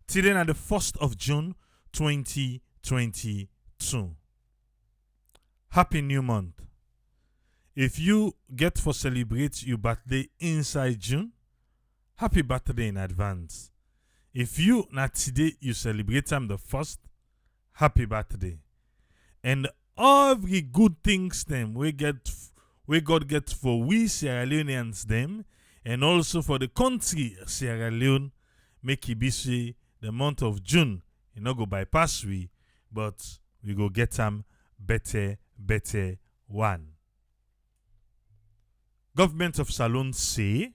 Today na the 1st of June 2022. Happy new month. If you get for celebrate your birthday inside June, happy birthday in advance. If you na today you celebrate am the 1st, happy birthday. And every good things them we God get for we Sierra Leoneans them, and also for the country Sierra Leone, make it be say the month of June, you not go bypass we, but we go get them better one. Government of Salone say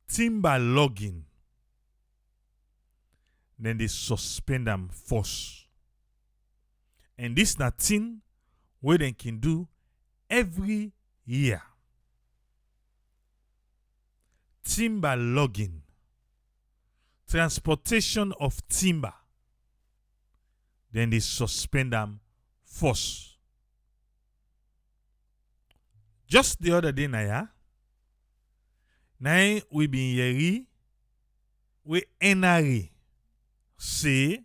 timber logging, then they suspend them force. And this na thing where they can do every year. Timber logging, transportation of timber, then they suspend them force. Just the other day, Naya, we been yeri, we NRA say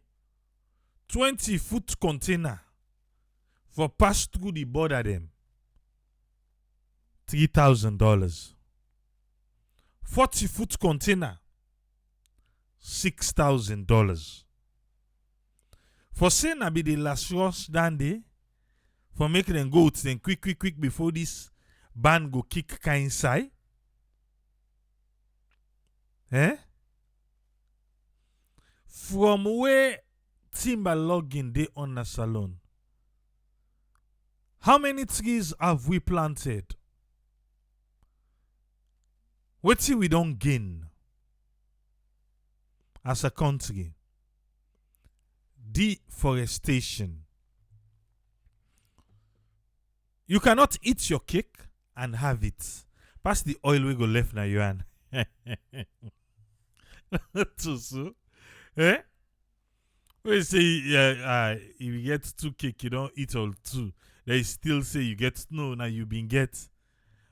20-foot container for pass through the border them $3,000. 40-foot container $6,000. For saying I be the last rush down there for making them go to them quick before this ban go kick inside. From where timber logging they on a salon, how many trees have we planted? What see we don't gain as a country? Deforestation. You cannot eat your cake and have it. Pass the oil we go left now, Johan. Too so. We say if you get 2 cake, you don't eat all 2. They still say you get no, now you been get.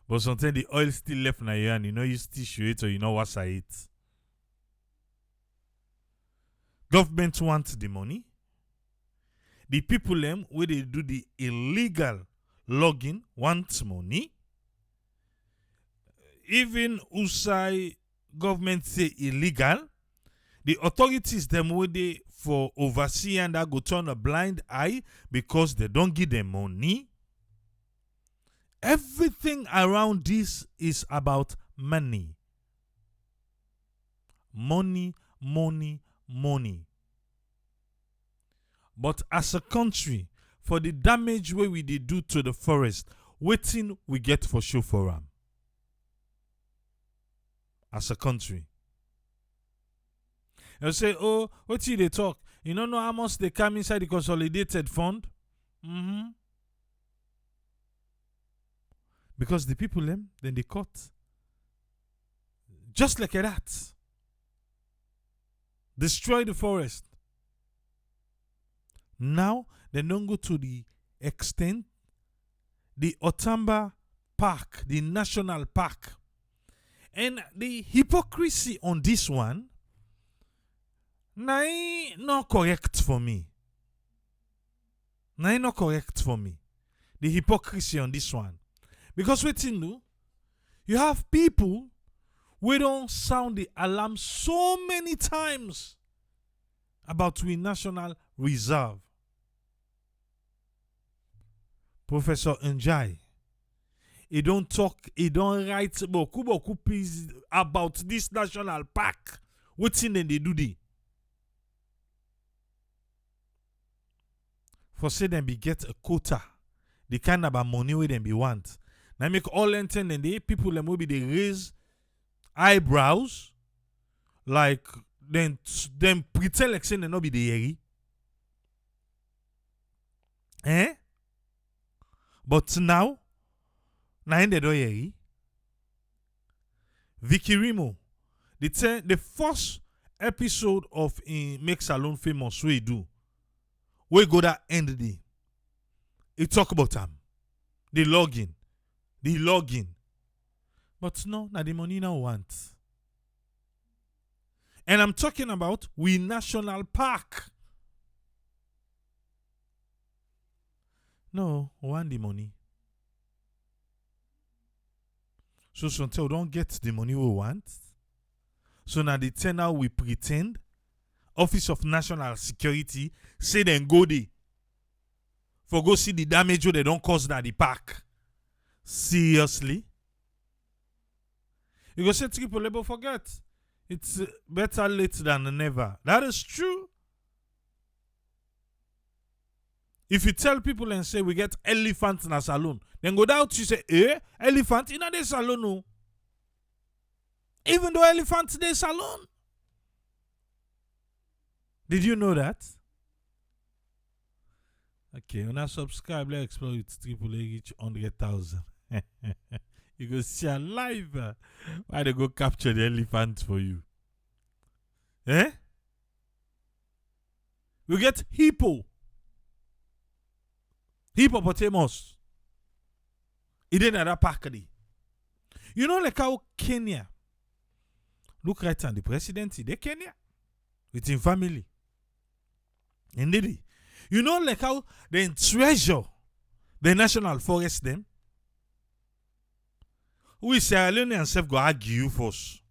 But sometimes the oil still left now, Johan. You know you still show it or you know what I eat. Government wants the money. The people them where they do the illegal logging want money. Even Usai government say illegal, the authorities them where they for oversee and that go turn a blind eye because they don't give them money. Everything around this is about money. Money. But as a country, for the damage where we did do to the forest, waiting we get for show for them. As a country. You say, oh, what did they talk? You don't know how much they come inside the consolidated fund? Because the people then they cut. Just like that. Destroy the forest. Now they don't go to the extent the Outamba Park, the national park. And the hypocrisy on this one, not correct for me. Not correct for me. The hypocrisy on this one. Because what you do, you have people who don't sound the alarm so many times about we national reserve. Professor Njai, he don't write beaucoup pieces about this national park. What's in them they do the? For say them be get a quota, the kind of money where them be want. Now make all enten and the people them will be they raise eyebrows like then pretend like saying they not be the yeri. But now they don't yeri. Vicky Rimo, the first episode of Make Salone Famous we do. We go that end the day. He talk about them. The login. But no, na the money now want. And I'm talking about we national park. No, we want the money. So until we don't get the money we want, so now the turn out we pretend Office of National Security say then go there for go see the damage they don't cause that the park. Seriously? You go say triple labor forget. It's better late than never. That is true. If you tell people and say we get elephant in a saloon, then go down to say, elephant in a saloon. No. Even though elephant in a saloon. Did you know that? Okay, when I subscribe, let's explore it. Triple A reach 100,000. You go see a live. Why they go capture the elephant for you? Eh? We get hippo. Hippopotamus. It didn't have that park. You know, like how Kenya. Look right on the president, they Kenya. With his family. Indeed. You know, like how they treasure the national forest them. We say Leone and self go argue first.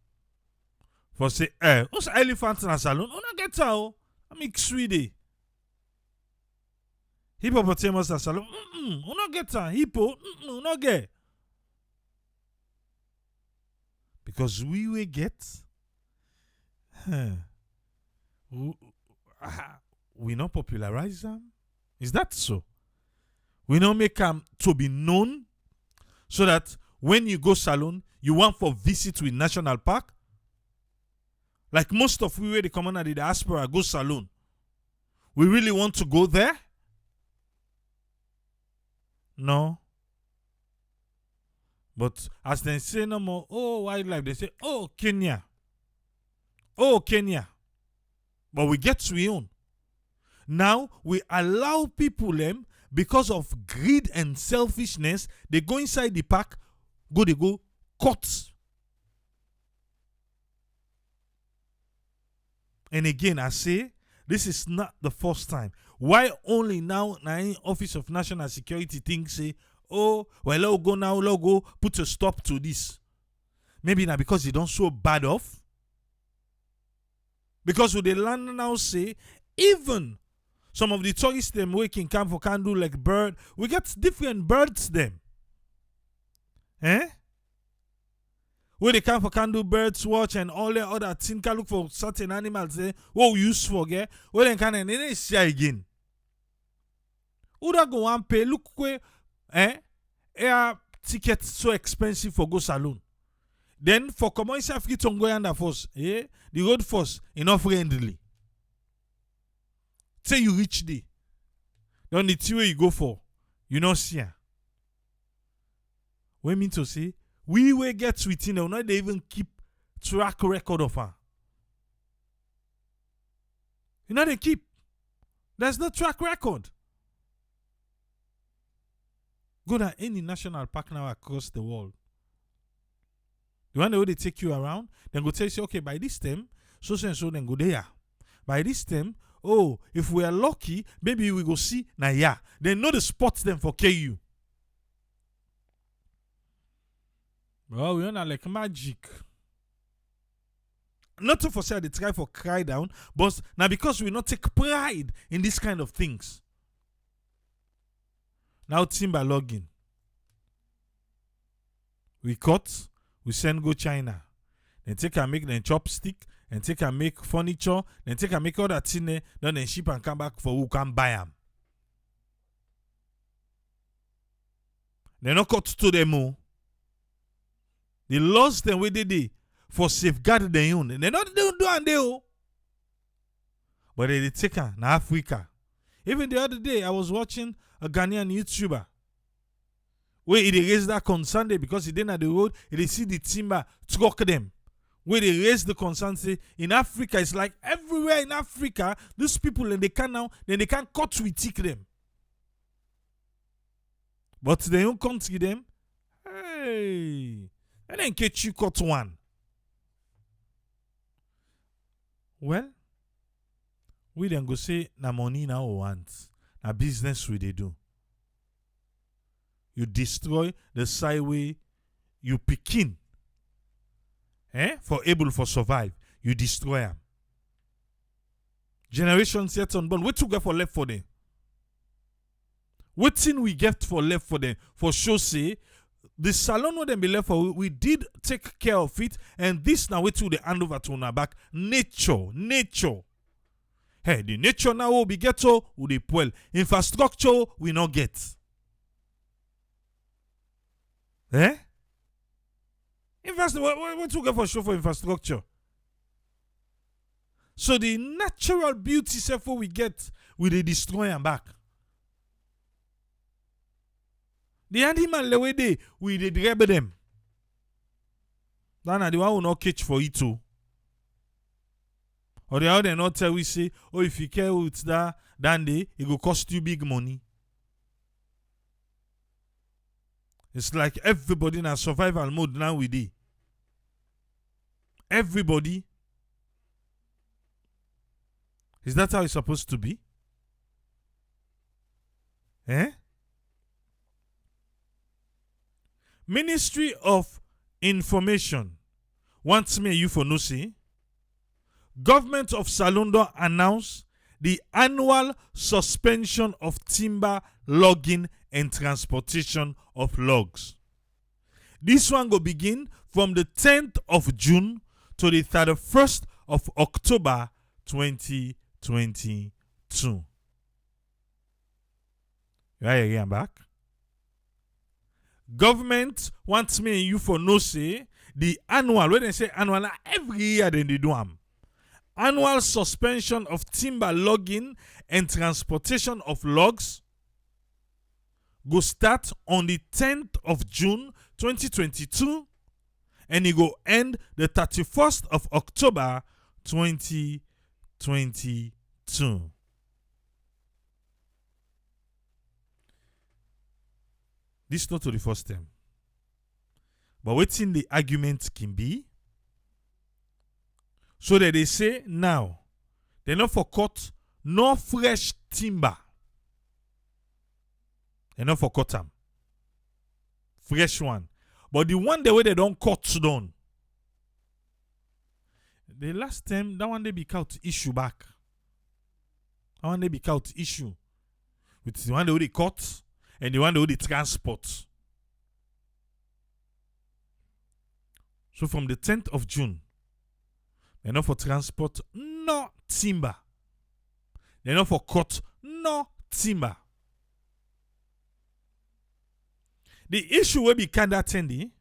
For say, what's elephant in a saloon? Oh, not get out. I'm sweetie. Hippopotamus in a saloon. Oh, not get out. Hippo. Not get. Because we will get. We not popularize them. Is that so? We not make them to be known so that when you go salon, you want for visit with national park. Like most of we where the commander the diaspora go salon. We really want to go there? No. But as they say no more, oh, wildlife, they say, oh, Kenya. Oh, Kenya. But we get to own. Now, we allow people them because of greed and selfishness, they go inside the park, they go cut. And again, I say, this is not the first time. Why only now, Office of National Security thinks say, oh, well, let's go now, let's go put a stop to this. Maybe now because they don't so bad off. Because with the land now say, even some of the tourists them waking camp for can do like bird, we get different birds them. Eh? Where they come for can do birds watch and all the other things can look for certain animals there. What we use for get? Where they can and then see again. Who that go and pay? Look where air tickets so expensive for go saloon. Then for common self get on go under first. The road first enough friendly. Say you reach the. Then the two way you go for, you know see her. We mean to say we will get within them, not they even keep track record of her. You know they keep. There's no track record. Go to any national park now across the world. The one way they take you around, then go tell you, okay, by this time, so and so, then go there. By this time, oh, if we are lucky, maybe we go see Naya. They know the spots them for KU. Well, we are like magic. Not to for say they try for cry down, but now because we not take pride in this kind of things. Now timber login. We cut, we send go China. Then take and make them chopstick, and take and make furniture, then take and make all that thing, then they ship and come back for who can buy them. They not cut to them all. They lost them where they did for safeguard their own. And they not do and they all. But they take her in Africa. Even the other day, I was watching a Ghanaian YouTuber where he raised that concern there because he didn't at the road, he see the timber truck them. Where they raise the concern, say in Africa, it's like everywhere in Africa, these people and they can now, then they can cut with tick them. But they don't country them. Hey, and then catch you cut one. Well, we then go say, na money now we want. Na business we they do. You destroy the sideway you picking. For able for survive. You destroy them. Generations yet unborn. What you get for left for them? What thing we get for left for them? For sure say, the salon where them be left for, we did take care of it, and this now wait till the hand over to our back. Nature. Hey, the nature now will be ghetto, will be well. Infrastructure we not get. What you get for sure for infrastructure? So the natural beauty self we get, we they destroy and back. The animal the way they we they grab them. Then the one will not catch for it too. Or the other not tell we say, oh, if you care with that, then it will cost you big money. It's like everybody in a survival mode now with it. Everybody. Is that how it's supposed to be? Ministry of Information wants me you for no say. Government of Salondo announced the annual suspension of timber logging and transportation of logs. This one will begin from the 10th of June to the 31st of October 2022. Right again back. Government wants me and you for no say the annual, when they say annual, every year then they do them. Annual suspension of timber logging and transportation of logs go start on the 10th of June 2022 and it go end the 31st of October 2022. This is not to the first time. But waiting the argument can be so that they say now they not for cut no fresh timber. They not for cut them. Fresh one. But the one the way they don't cut down. The last time that one they be out issue back. That one they be out issue. With the one they already cut and the one they already transport. So from the 10th of June, they're not for transport, no timber. They're not for cut, no timber. The issue will be kind of tendy.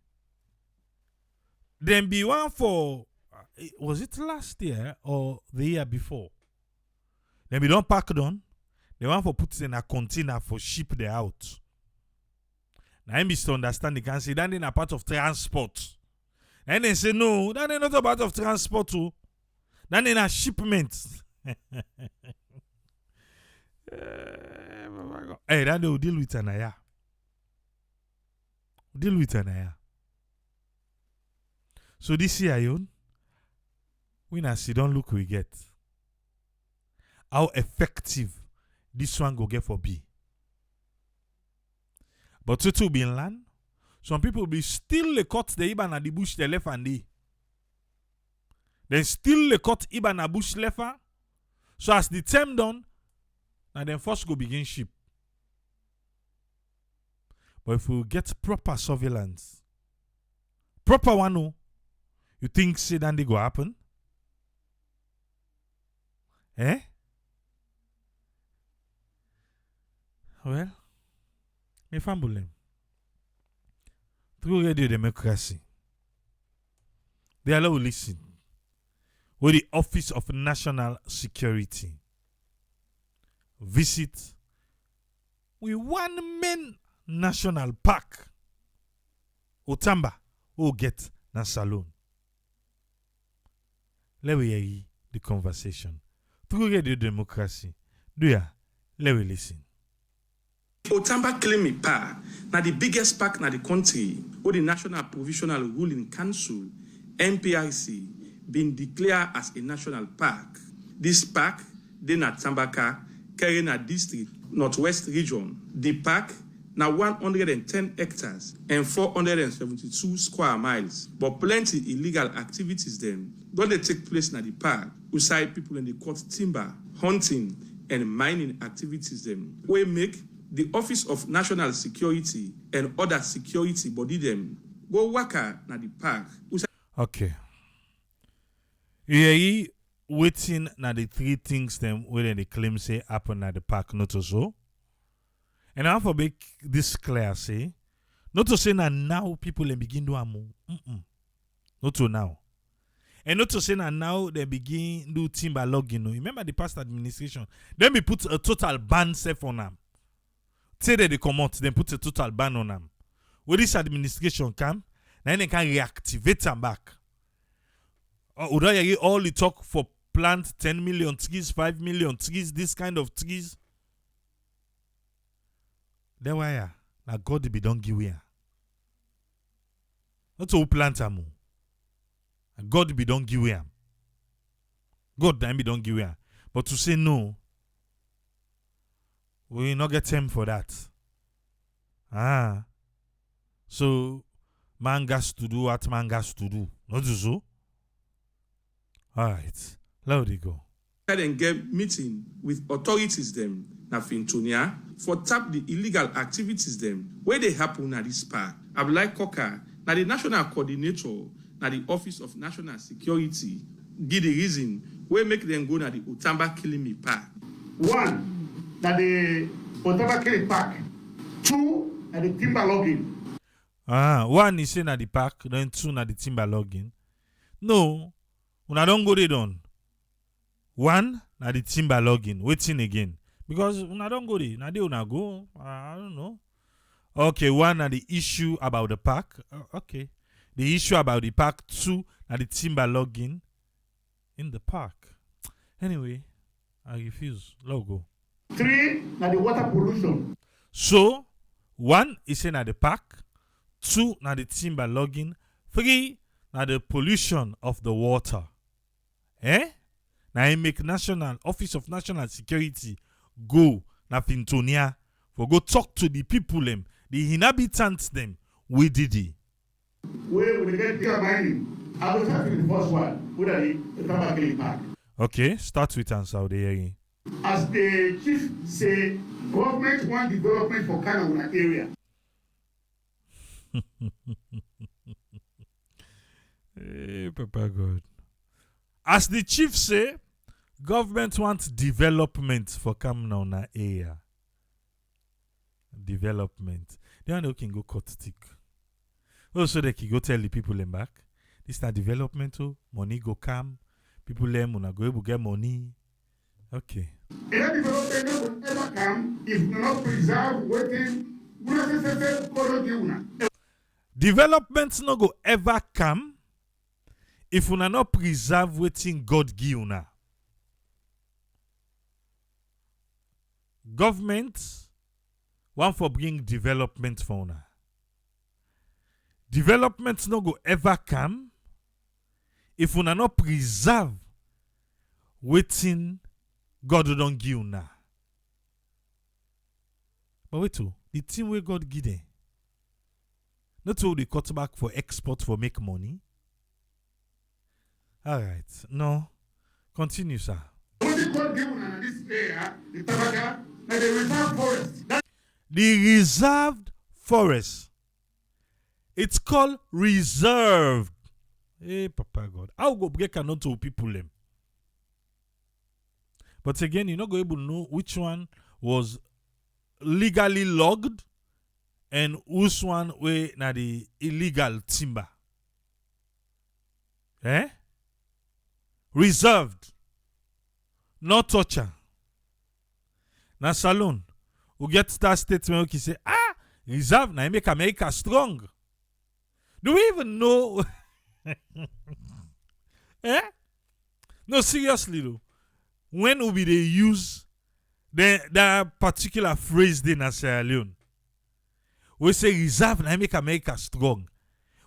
Then be one for, was it last year or the year before? Then we don't pack it on. They want for put it in a container for ship they out. Now I misunderstand. They can say that in a part of transport. And they say no, that ain't not a part of transport too. That in a shipment. Hey, that they will deal with Anaya. Deal with Anaya. So this year, we now see don't look we get. How effective this one go get for be. But to be in land, some people be still le cut the iban at the bush the left and the. Then still le cut iban a bush left. So as the term done, now then first go begin ship. But if we get proper surveillance, proper one, no, you think say then they go happen? Well, me fambulem. Through Radio Democracy, they allow listen with the Office of National Security. Visit with one main national park. Outamba will get na salon. Let we hear the conversation. Through Radio Democracy, do ya? Let we listen. Outamba Kilimi Pa, na the biggest park na the country, or the National Provisional Ruling Council, NPRC, been declared as a national park. This park dey na Tambaka, Kerena district, northwest region. The park na 110 hectares and 472 square miles, but plenty illegal activities dem don dey take place na the park. Outside people in the cut timber, hunting and mining activities dem wey make the Office of National Security and other security body dem go waka na the park. Okay. You waiting na the three things them where they claim say happen at the park, not to so. And I have to make this clear, say, not to say that now people they begin do amo. Not to now. And not to say that now they begin do timber logging. Remember the past administration, then we put a total ban safe on them. Say that they come out, then put a total ban on them. When this administration come, then they can reactivate them back. Or all the talk for plant 10 million trees, 5 million trees, this kind of trees. Then why? Now God be don't give we. Not to plant them. God be don't give we. God then be don't give we. But to say no, we will not get time for that. So man has to do what man has to do. Not so. All right, let it go. And get meeting with authorities them na Fintonia for tap the illegal activities them where they happen at this park. Abdullah Koka, na the national coordinator, na the Office of National Security, give the reason where make them go na the Outamba Kilimi Park. One, na the Outamba Kilimi Park. Two, na the timber logging. One is saying at the park, then two na the timber logging. No. Una don't go there done. One, na the timber logging. Waiting again. Because una don't go there. Na they una go. I don't know. Okay, one, na the issue about the park. Okay. The issue about the park. Two, na the timber logging in the park. Anyway, I refuse. Let go. Three, na the water pollution. So, one is saying at the park. Two, na the timber logging. Three, na the pollution of the water. Now I make National Office of National Security go na Fintonia for go talk to the people them, the inhabitants them. We did it. We get clear mining. I will start with the first one. Who are the Outamba Kilimi Park? Okay, start with answer the hearing. As the chief say, government want development for Kanawuna area. Hey, Papa God. As the chief say, government wants development for Kamnauna area. Development. They want can go cut stick. Also, they can go tell the people them back. This is not development. Money go come. People them wanna go able get money. Okay. Any development will ever come if not preserve waiting. Development no go ever come if una not preserve wetin God give una. Government want for bring development for una. Development no go ever come if una not preserve wetin God don't give una. But wait too, the thing where God give them, not all they cut back for export for make money. All right, no, continue, sir. The reserved forest. It's called reserved. Hey, Papa God, how go break a note to people them? But again, you're not going to know which one was legally logged and which one were na the illegal timber. Reserved. No torture. Na salon. We get that statement who say, reserve na make America strong. Do we even know? No, seriously though. When will be they use that particular phrase in Sierra Leone? We say reserve na make America strong.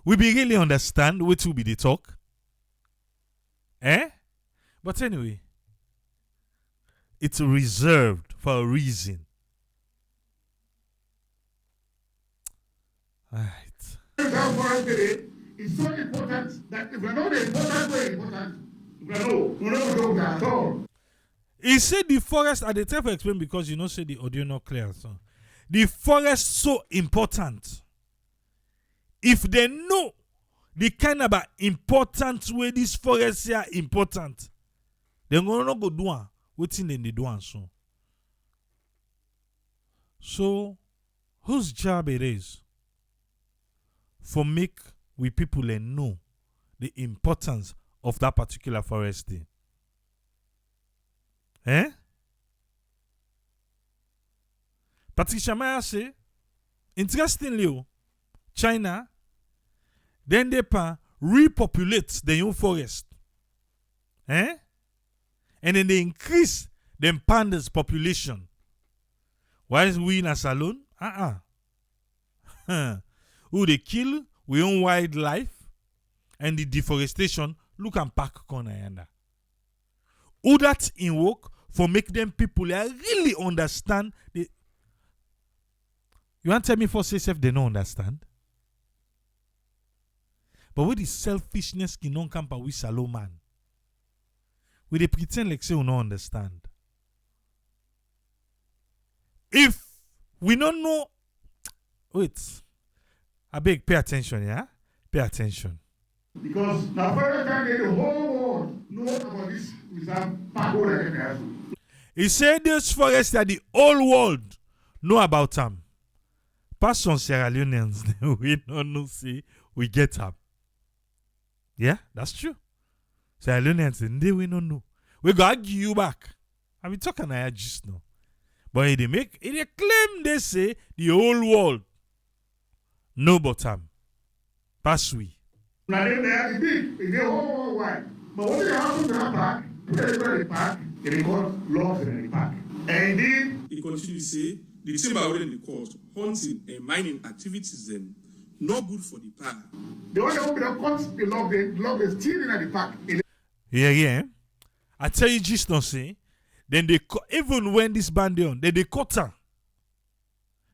We be really understand what will be the talk. Eh? But anyway, it's reserved for a reason. All right. Reserve forest today is so important that if we know the important, very important, we don't go there at all. He said the forest, at the time to explain because you know say the audio not clear. So the forest so important. If they know the kind of important way this forest are important, they're gonna go do what in they do so. So whose job it is for make we people know the importance of that particular forest thing? Eh? Patricia Maya say, interestingly, China, then they repopulate the new forest. Eh? And then they increase the pandas population. While we in a salon, who they kill, we own wildlife, and the deforestation, look and pack corner yonder. Who that in work for make them people really understand the. You want to tell me for self they don't understand? But with the selfishness qui non camp we shallow man. We they pretend like say we don't understand. If we don't know, wait, I beg pay attention, yeah? Pay attention. Because now for the time the whole world know about this reserve park over. He said this forest that the whole world know about them. Pas some Sierra Leoneans, we don't know, see, we get them. Yeah, that's true. Sierra Leoneans, we don't know. We go argue you back. I be talking I just now. But they claim they say the whole world know about them. Pass we. Now they are the big, in the whole world wide. But what they happen to that park, the park, they got laws in the park. And then He continued to say, the timber within the coast, hunting and mining activities then not good for the park. the one that will cut the log is still in the park. Yeah. I tell you just not say. Then they even when this band on, then they cut her.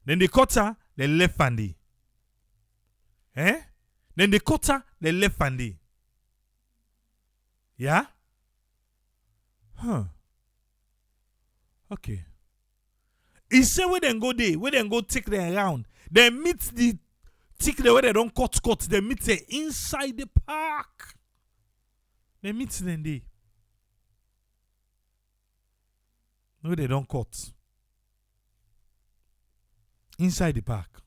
Then they cut her, they left handy. Eh? Then they cut her, they left handy. Yeah? Huh. Okay. He say where they go there, where they go take them around. They meet the take the where they don't cut. They meet them inside the park. They meet them there. No, they don't cut. Inside the park.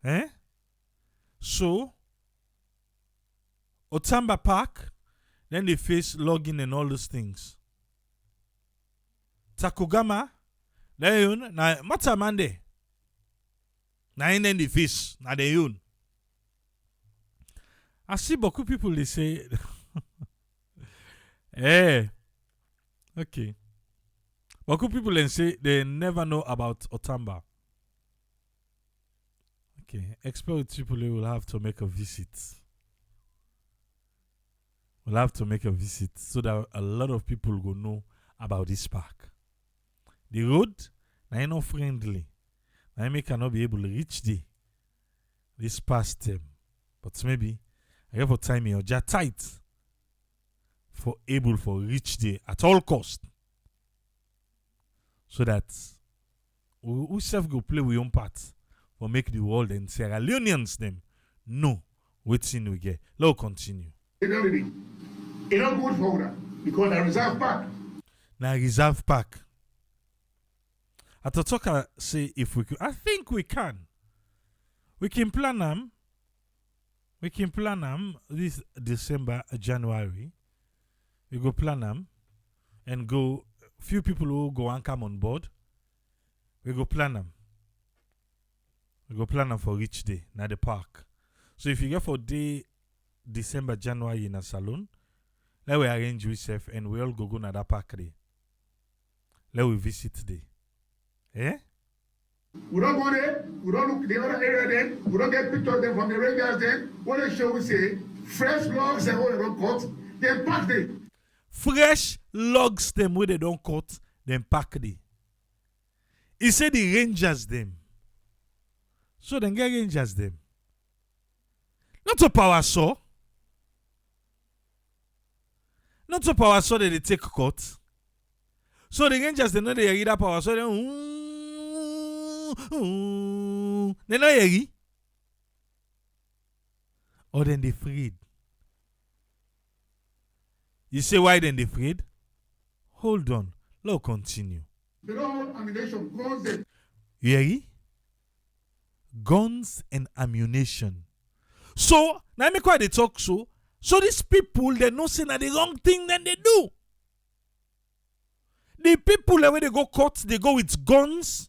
Eh? So, Outamba Park, then they face logging and all those things. Takogama, Leone, na Matamande. Na in the face, na the own. I see beaucoup people they say, eh, okay. Beaucoup people then say they never know about Outamba. Okay, expert people will have to make a visit. We'll have to make a visit so that a lot of people will know about this park. The road, now not friendly. Now I cannot be able to reach this past them. But maybe I have a time in your tight for able for reach there at all cost. So that we self go play with your own part for make the world and Sierra Leoneans them know what's in we get. Let's continue. It's not good for that because the reserve park. Now reserve park. At the talk say if we could, I think we can. We can plan them. We can plan them this December, January. We go plan them and go. Few people who go and come on board. We go plan them. We go plan them for each day na the park. So if you go for day December, January in a salon, let we arrange yourself and we all go na that park day. Let we visit day. Eh? We don't go there. We don't look the other area then. We don't get pictures of them from the rangers then. What they show we say fresh logs and all they don't cut, then pack them. Fresh logs them where they don't cut, then pack them. He said the rangers them. So then get rangers them. Not to power saw. Not to power saw that they take cut. So the rangers they know they hear that power saw. They know hear. Or then they afraid. You say why then they afraid? Hold on. Let's continue. They don't have ammunition, guns them. You hear? Guns and ammunition. So, now make why they talk so. So these people, they know say na the wrong thing then they do. The people when they go cut, they go with guns.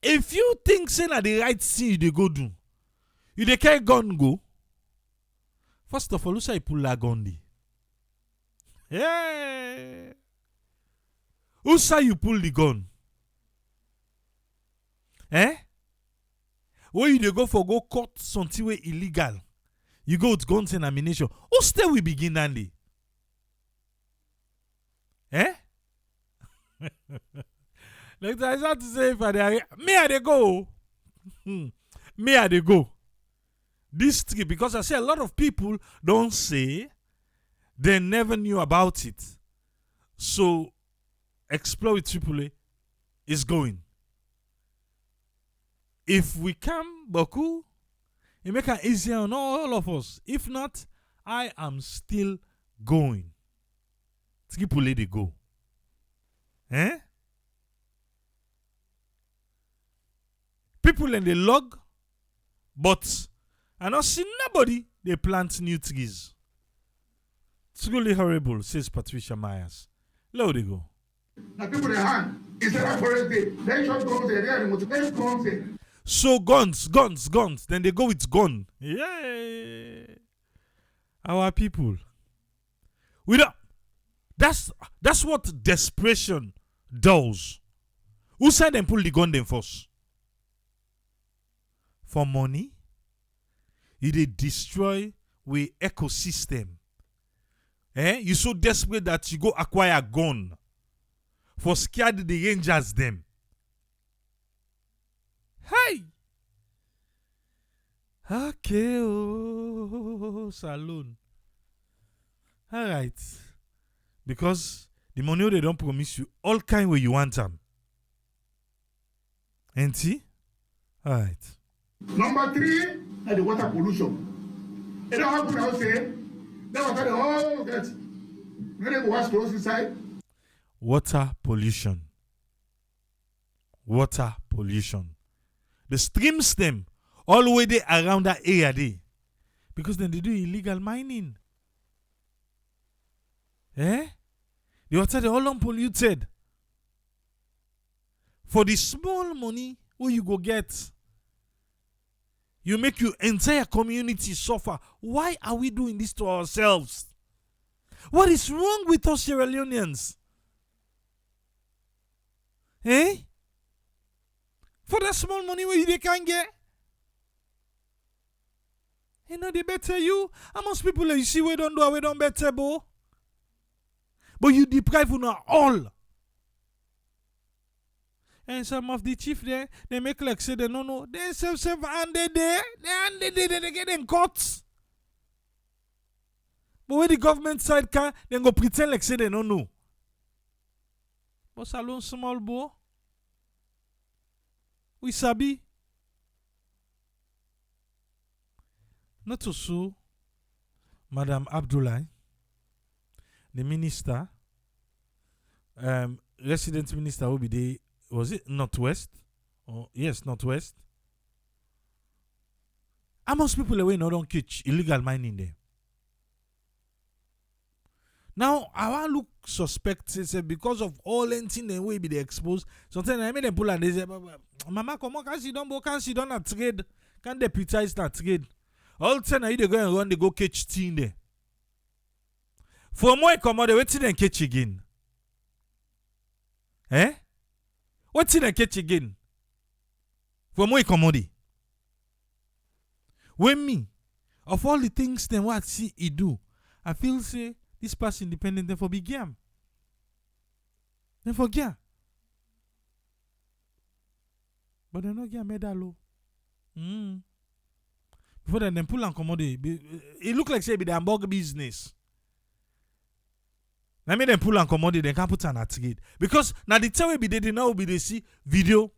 If you think say na the right thing they go do, you dey carry gun go. First of all, who say you pull la gun di? Yeah. Who say you pull the gun? Eh? Where you dey go for go cut something way illegal? You go with guns and ammunition. Who stay we begin Andy? Eh? Like I have to say if me I dey go. Me I dey go. This trip because I say a lot of people don't say they never knew about it. So Explore with Tripoli is going. If we come, Baku, it make it easier on all of us. If not, I am still going. Tripoli they go. Eh? People in the log, but I don't see nobody they plant new trees. It's really horrible, says Patricia Myers. Low they go. Now people they hand. Instead of forest day, they shot guns there, they are the motivation guns there. So guns. Then they go with gun. Yeah. Our people. We don't. That's what desperation does. Who said them pull the gun them first? For money, it destroy we ecosystem. You so desperate that you go acquire a gun for scared the rangers them. Hey. Okay, saloon. All right. Because the money they don't promise you all kind where you want them. And see? All right. Number 3 is the water pollution. You know how people now say, that water the whole get. When they go wash clothes inside. Water pollution. Water pollution. The streams them all the way there around that area there. Because then they do illegal mining. The water they all unpolluted. For the small money where you go get, you make your entire community suffer. Why are we doing this to ourselves? What is wrong with us Sierra Leoneans? For that small money where they can get? You know they better you. How much people you see we don't do we don't better, bo? But you deprive on all. And some of the chief there, they make like say they no know. They self and they there. They get them caught. But when the government side can, they go pretend like say they no know. But salon small boy. We sabi. Not so, Madam Abdullah, the minister, resident minister will be there. Was it Northwest? Oh, yes, Northwest. How much people away now don't catch illegal mining there? Now, I want look suspect say because of all anything they will be they exposed. Sometimes I mean they pull and they say, Mama, come on, can she don't trade? Can deputize that trade? All the time they go and run, they go catch thing there. For more come out, they wait till they catch again. What's in a catch again? For more commodity. When me, Of all the things then what see he do, I feel say this person independent then for big game. Then for game. But they not get medal. Before then pull and commode. It look like say be the hamburger business. Let me then pull and commode, then can put an at gate. Because now the time be they now be they see video.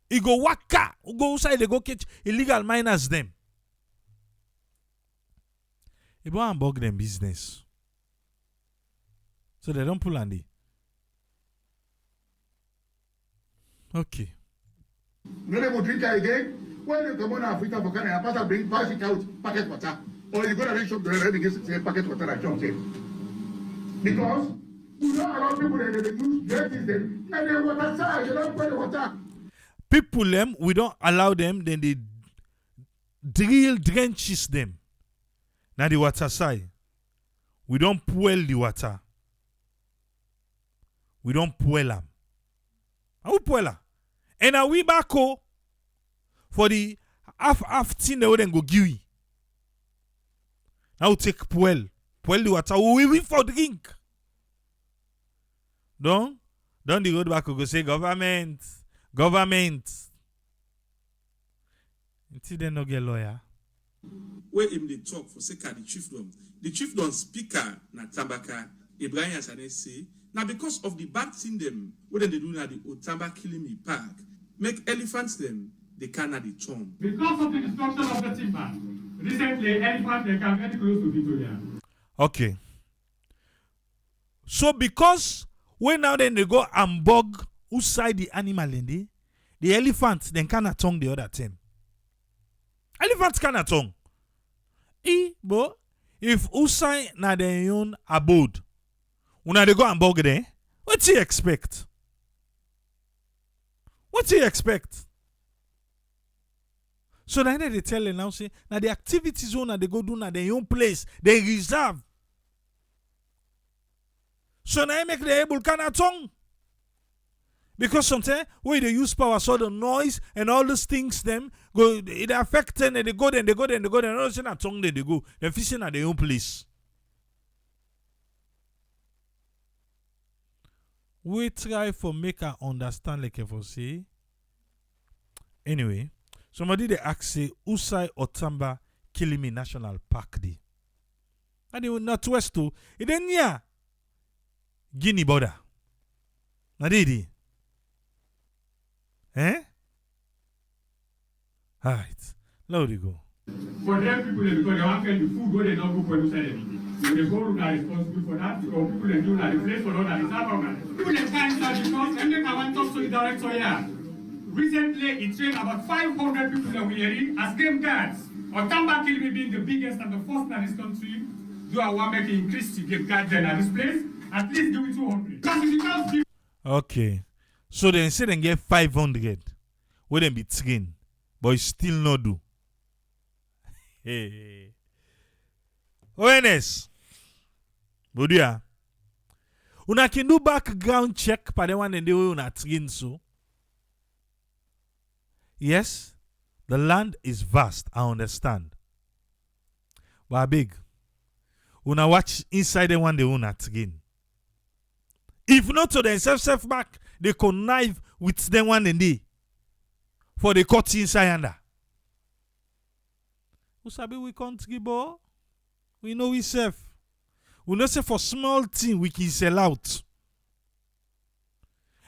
He go waka, go outside, they go catch illegal miners them. He go and bug them business. So they don't pull on the. Okay. No, they will drink it again. When you come on Africa for Canada, pass it out, packet water. Or you go to the shop to ready to get packet water at John because you don't allow people that they use dirty them and they water side, you don't put the water. People them, we don't allow them, then they drenches them. Now the water side. We don't pull the water. We don't pull them. How we pull them? And now we back for the half thing they would then go give. Now we take pull the water. We win for drink. Don't the road back go say government. Until they no get lawyer. Where him they talk for sake of the chiefdom. The chiefdom speaker na Tambaka, Ibrahim Asane say, now because of the bad thing them, what they do na the Outamba Kilimi Park, make elephants them, they cannot the tomb. Because of the destruction of the timber, recently elephants they come very close to Victoria. Okay. So because when now then they go and bug outside the animal in the elephants then cannot tongue the other thing. Elephants cannot tongue. But if outside na their own abode, when they go and bug there, what do you expect? What do you expect? So then they tell them now say, now the activity zone that they go do na their own place, they reserve. So now make the able cannot tongue. Because sometimes when they use power, so the noise and all those things them go, it affect them and they go, and all of a sudden tongue they go. They're fishing at their own place. We try for make her understand like if I say. Anyway, somebody they ask say Usai Outamba Kilimi National Park day. And they were northwest to it then near Guinea border. Now they Alright. Now they go. For them people because they want to the food where they don't go for inside everything. So they go who are responsible for that, or people they do that the place for all that is not organized. People they can't start because and then I want to talk to the director here. Recently it trained about 500 people that we are as game guards. Outamba Kilimi being the biggest and the first in this country, do I want to increase the game guard then at this place? At least give it 200. Because if you can't give Okay. So they say they get 500. Where they be trained. But it still not do. Hey. ONS. Bodia. Una can do background check for the one and the way una train so. Yes, the land is vast, I understand. But big. Una watch inside the one they una train. If not to themselves back, they connive with them one and they. For the cut inside under. We sabi we country boy. We know we safe. We know say for small thing we can sell out.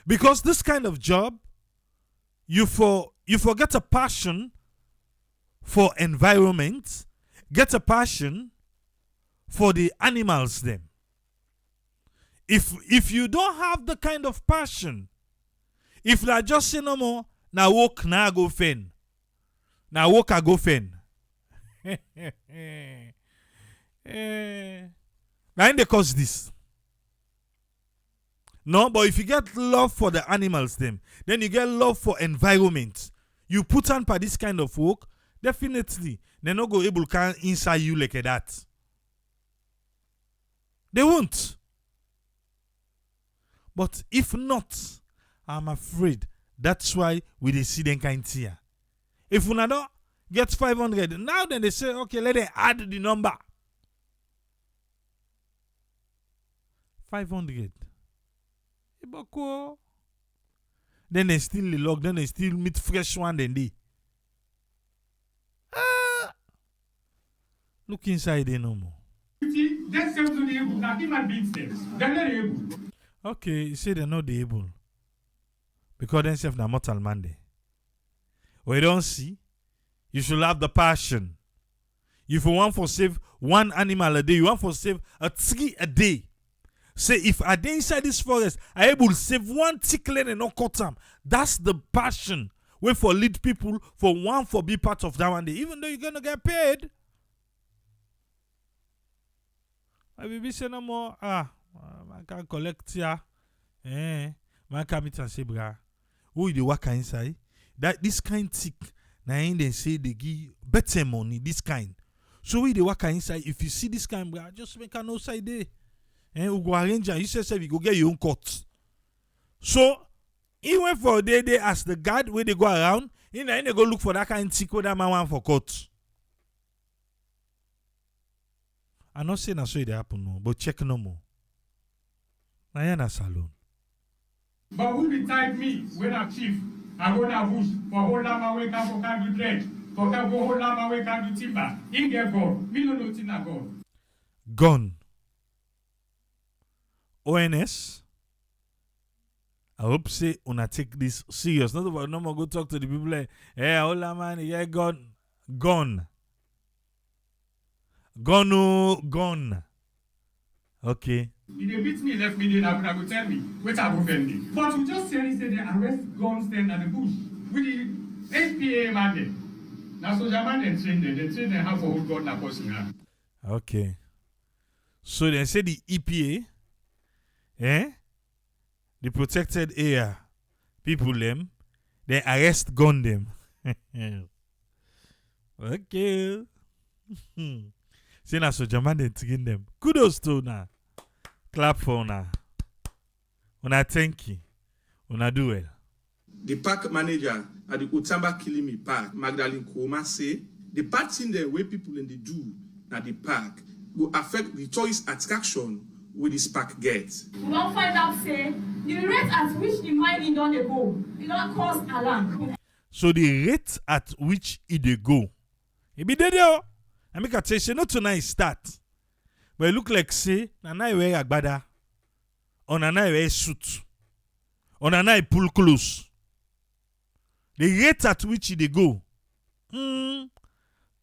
Because this kind of job, you forget a passion for environment, get a passion for the animals them. If you don't have the kind of passion, if like just say no more, now walk now go fen. Now walk I go fen. Now they cause this. No, but if you get love for the animals them, then you get love for environment. You put on for this kind of work, definitely they're not go able to inside you like that. They won't. But if not, I'm afraid that's why we dey see them kind here. If we don't get 500. Now then they say, okay, let them add the number. 500. Then they still log, then they still meet fresh one then they. Look inside there no more. Just sell to the able. Now human beings them. They're not able. Okay, you say they're not the able. Because themselves are mortal man there. We don't see. You should have the passion. If you want to save one animal a day, you want to save a tree a day. Say, if I dey inside this forest, I able to save one tickler and not cut them. That's the passion. Wait for lead people for one for be part of that one day, even though you're gonna get paid. I will be saying no more. I can collect here. Man can meet and say, bra, who the worker inside? That this kind tick, now they say they give better money. This kind. So we the worker inside. If you see this kind, bra, just make an outside there. You go arrange and you say you go get your own cut. So he went for a day as the guard where they go around. They go look for that kind of tick where that man want for cut. I'm not saying that's what it happen no, but check no more. Now you're not salon. But who decide me when I'm chief? I go to bush for whole lama way can for can do dread. For can go whole lama way can do timber. In get gone. Me no know thing na gone. Gone. ONS. I hope say una take this serious. Not about no more go talk to the people like, hey, hola man, yeah, gone. Gone. Gone, oh, gone. Okay. If they beat me, left me there, I go tell me. Wait, I go offend me. But you just say they arrest guns then at the bush. With the HPA man then. Now soldier man then train them. They train them how for hold gun na person. Okay. So they say the EPA, the protected area people them, they arrest gun them. Okay. Say na so German they train them. Kudos to na. Clap for na. Una thank you. Una do well. The park manager at the Outamba Kilimi Park, Magdalene Koma, say the bad thing the way people in the do at the park will affect the tourist attraction with this park gets. We don't find out say the rate at which the mining don't go, it don't cause alarm. So the rate at which it dey go, it be there. I make a say not tonight start, but it look like say na na wear agbada, or na na wear suit, or na na pull close. The rate at which it dey go.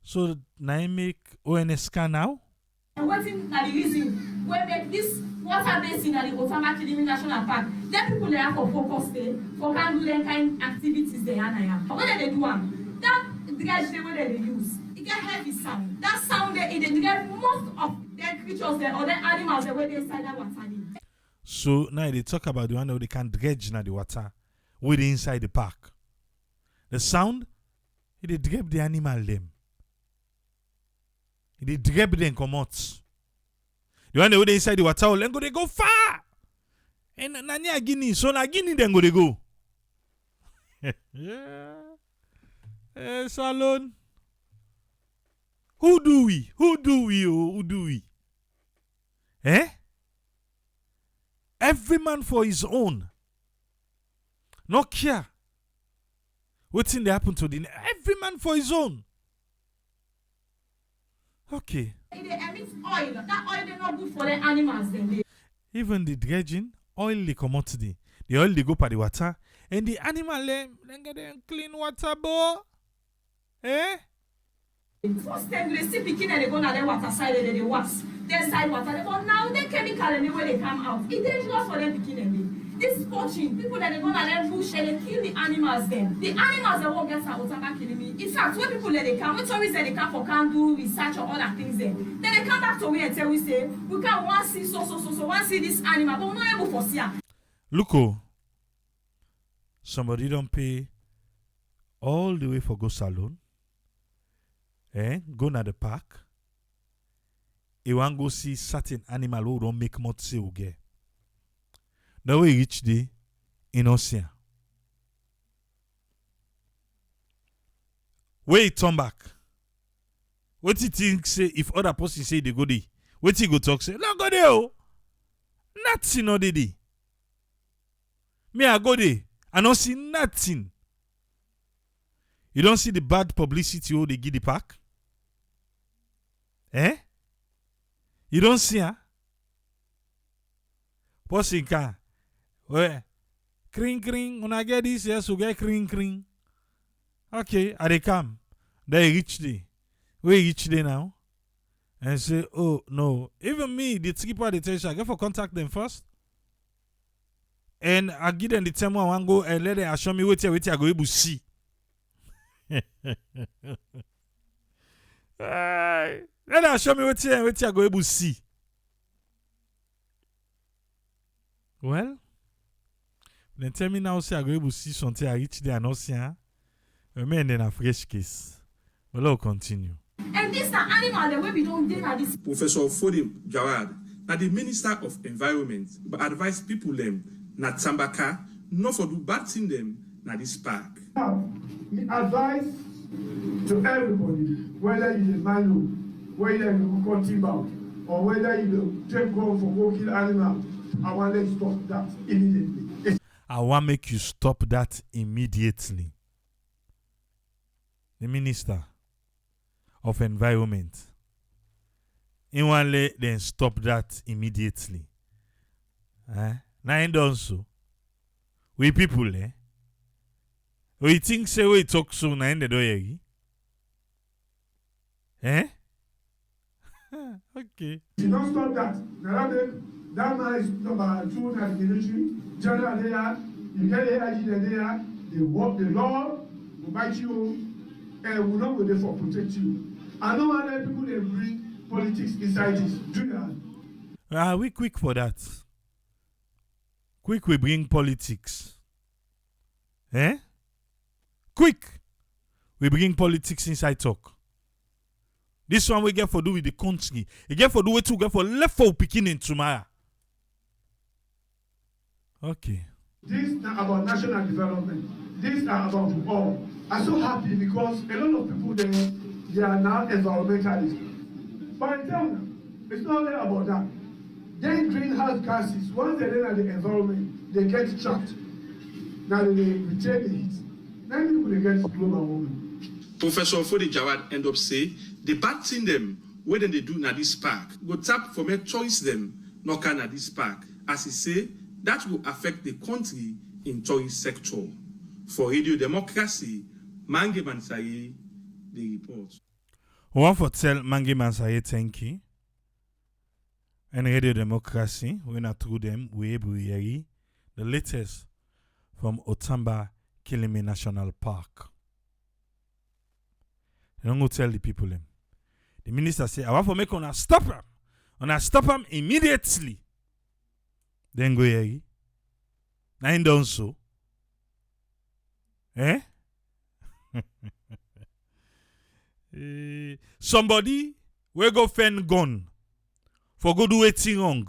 So na make ONS scan now. And waiting na the reason where make this water basin at the Outamba Kilimi National Park, then people they have for focus there, for can do them kind activities there and But when they do one, that dredge the way they use, it get heavy sound. That sound there, it get most of their creatures there or their animals the way they inside that water. So now they talk about the one where they can dredge na the water with inside the park. The sound, it drip the animal them. It drip them come out. The one they inside the water, they go far. And na Guinea, so na Guinea then go they go. Salon. Who do we? Who do we? Every man for his own. No care. What's in the happen to the every man for his own. Okay. It emits oil. That oil they not good for the animals then. Even the dredging, oil they come out the oil they go by the water, and the animal then get them clean water, boy. First time they see picking and they go na the water side and they wash. Their side water, they go now the chemical and the way they come out. It's dangerous for them picking and this poaching, people that they go na them bush and they kill the animals then. The animals that won't get to Outamba Kilimi. In fact, when people let they come, when tourists they come for can do research or other things then they come back to we and tell we say we can't want see so want see this animal, but we're not able to see her. Look, oh, somebody don't pay all the way for go salon. Go na the park. You want go see certain animal who don't make much say uge. Now we reach the in ocean. where he turn back. What you think say if other person say they go there? What you go talk say? No go there. Oh. Nothing no dey. Me I go there. I don't see nothing. You don't see the bad publicity they give the park? Eh? You don't see her? Person can. Well, kring kring. When I get this, yes, we get kring kring. Okay, I they come. They reach there. We reach there now. And say, oh no. Even me, the skipper, the tell you, I get for contact them first. And I give them the time I want go and let them show me what I go able to see. Let them show me what I go able to see. Well, then tell me now, say I go able to see something I reach there and not see her. And then a fresh case. But let's continue. And this na animal the way we don't deal at this. Professor Fode Jawad, now the Minister of Environment, but advise people them na Tambaka not for do bad thing them na this park. Now, me advise to everybody, whether you Milo, whether you go timber, or whether you take go for go kill animal, I want to stop that immediately. I want to make you stop that immediately. The Minister of Environment. In one lay, then stop that immediately. Now in done so. We people, we think say we talk so now in the door. Okay. You don't stop that. Now that man is number 2 at the military. General there, you get the AIG there, they work the law, will bite you, and will not go there for protect you. I don't want let people they bring politics inside this. Do that. We quick for that. Quick we bring politics. Quick we bring politics inside talk. This one we get for do with the country. We get for do what we get for left for picking in tomorrow. Okay. This is about national development. This is about all. I'm so happy because a lot of people they are now environmentalists. But I tell them, it's not only about that. Then greenhouse gases, once they enter the environment, they get trapped. Now they retain the heat. Then people they get global warming. Professor Fode Jawad end up say the bad thing them what they do na this park go tap for me choice them no can na this park as he say that will affect the country in tourist sector. For Radio Democracy, Mange Mansaye, the report. We want to tell Mange Mansaye thank you. And Radio Democracy, we're not through them, we able to hear the latest from Outamba Kilimi National Park. They don't go tell the people them. The minister say, I want to make on a stop him. On a stop him immediately. Then go here. Now he done so. Somebody will go find gun for go do anything wrong.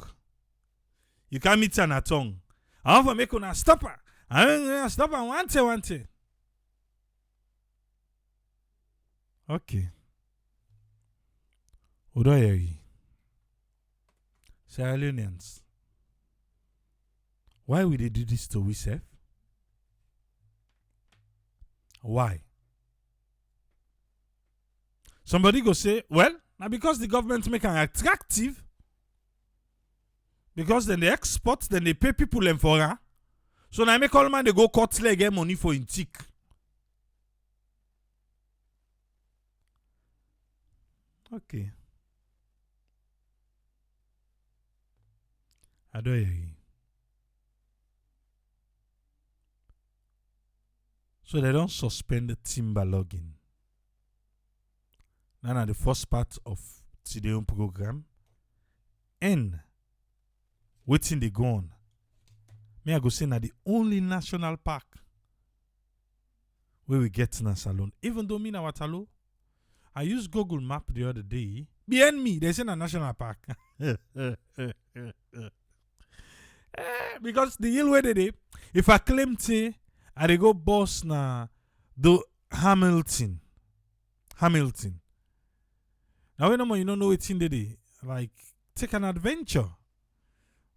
You can't meet an tongue. I want to make on a stop her. I want to stop her one day. Okay. Udoyeri. Sierra Leoneans. Why would they do this to ourselves? Why? Somebody go say, well, now because the government make an attractive, because then they export, then they pay people them for her. So now make all man they go cut leg get money for in tick. Okay. I don't hear you. So they don't suspend the timber logging. Now the first part of today's program. And waiting they go on. Me I go say na the only national park where we get in a salon. Even though me na Watalo, I used Google Map the other day. Behind me, they say a national park. Because the hill where they if I claim to I go boss na the Hamilton. Hamilton. Now, when you don't know it's in the day, like, take an adventure.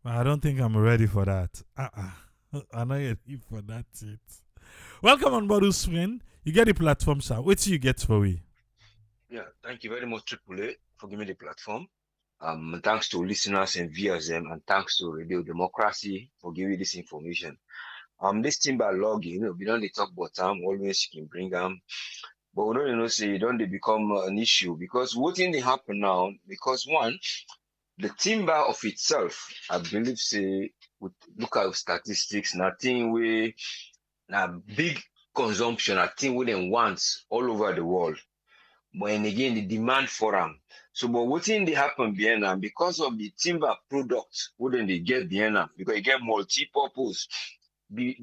But I don't think I'm ready for that. I'm not ready for that yet. Welcome on board, friend. You get the platform, sir. What do you get for we? Yeah, thank you very much, Triple A, for giving me the platform. Thanks to listeners and viewers, and thanks to Radio Democracy for giving this information. This timber logging, we don't dey talk about always you can bring but we don't say don't they become an issue because what thing they happen now? Because one, the timber of itself, I believe, say, with look at statistics, nothing we na big consumption, I think we them wants all over the world. But again, the demand for them. So, but what thing they happen behind them because of the timber products, wouldn't they get behind them? Because you get multi-purpose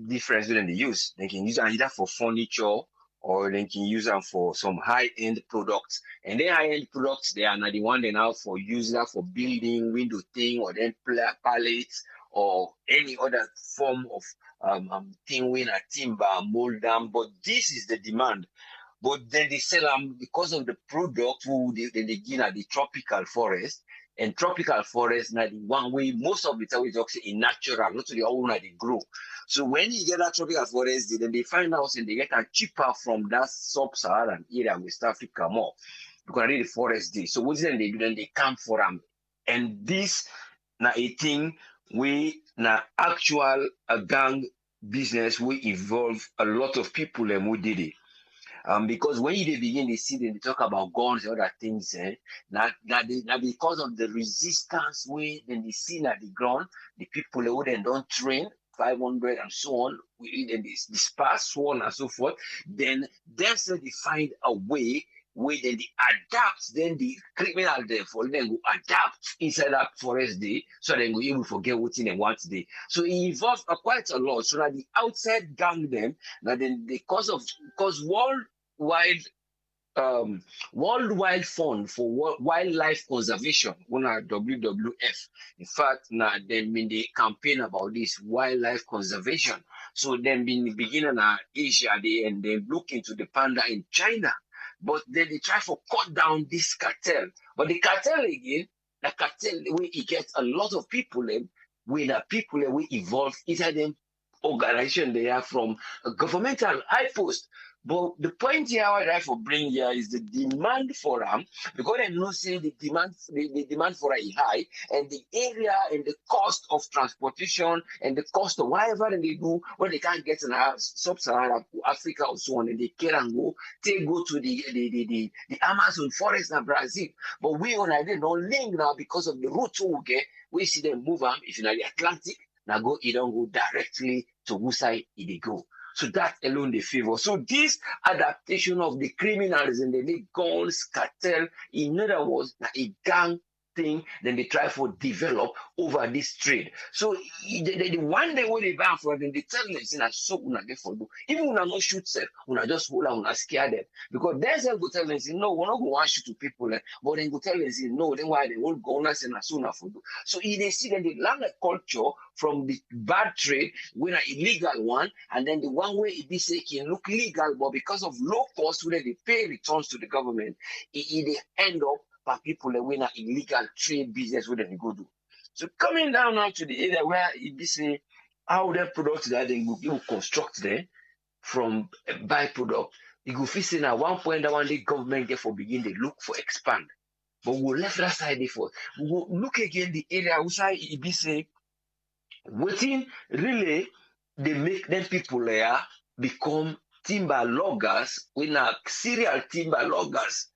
difference than they use. They can use them either for furniture or they can use them for some high-end products. And then high-end products, they are not the one they now for use that for building, window thing, or then pallets or any other form of thing with a timber, mold them. But this is the demand. But then they sell them because of the product who they give at the tropical forest. And tropical forest now the one way most of the time we talk say in natural, not to the own they grow. So when you get that tropical forest, then they find out and they get a cheaper from that sub-Saharan area West Africa more. Because I the forest day. So what then they do? Then they camp for them. And this now a thing we now actual a gang business we involve a lot of people and who did it. Because when they begin to see them, they talk about guns and other things, now because of the resistance way then they see at the ground, the people who then don't train 500 and so on, then they disperse, so on and so forth, then that's when they find a way where then they adapt, then the criminal therefore then go adapt inside that forest day, so then go even forget what they want today. So it involves quite a lot. So that the outside gang them, now then the cause worldwide worldwide fund for wildlife conservation, one WWF. In fact, now they been the campaign about this wildlife conservation. So then been beginning in Asia, and they look into the panda in China. But then they try to cut down this cartel. But the cartel again, the cartel we it gets a lot of people when the people we evolve inside them organization they are from a governmental high post. But the point here I like for bring here is the demand for them because they know say the demand for it is high and the area and the cost of transportation and the cost of whatever they do when they can't get in sub-Saharan Africa or so on and they can go to the Amazon forest in Brazil. But we on idea don't link now because of the route we get. We see them move them if you're in the Atlantic, now go you don't go directly to who side they go. So that alone the favor. So this adaptation of the criminals and the guns cartel, in other words, a gang thing, then they try to develop over this trade. So the one day when they buy from them, they tell them, so una get for do. Even when I not shoot self, una just hold on, una scare them. Because there's a go tell them, no, we're not going to want shoot to people, but then go tell them, no, then why they won't go on and so on for do. So they see that they learn a culture from the bad trade, when an illegal one, and then the one way it be say can look legal, but because of low cost, when they pay returns to the government, they end up by people that win an illegal trade business where they go do. So coming down now to the area where it be say how their products that they will construct there from a byproduct, you go feel say now one point that one day government get for begin they look for expand. But we'll left that side before. We will look again the area outside it be say waiting really they make them people there become timber loggers when are serial timber loggers.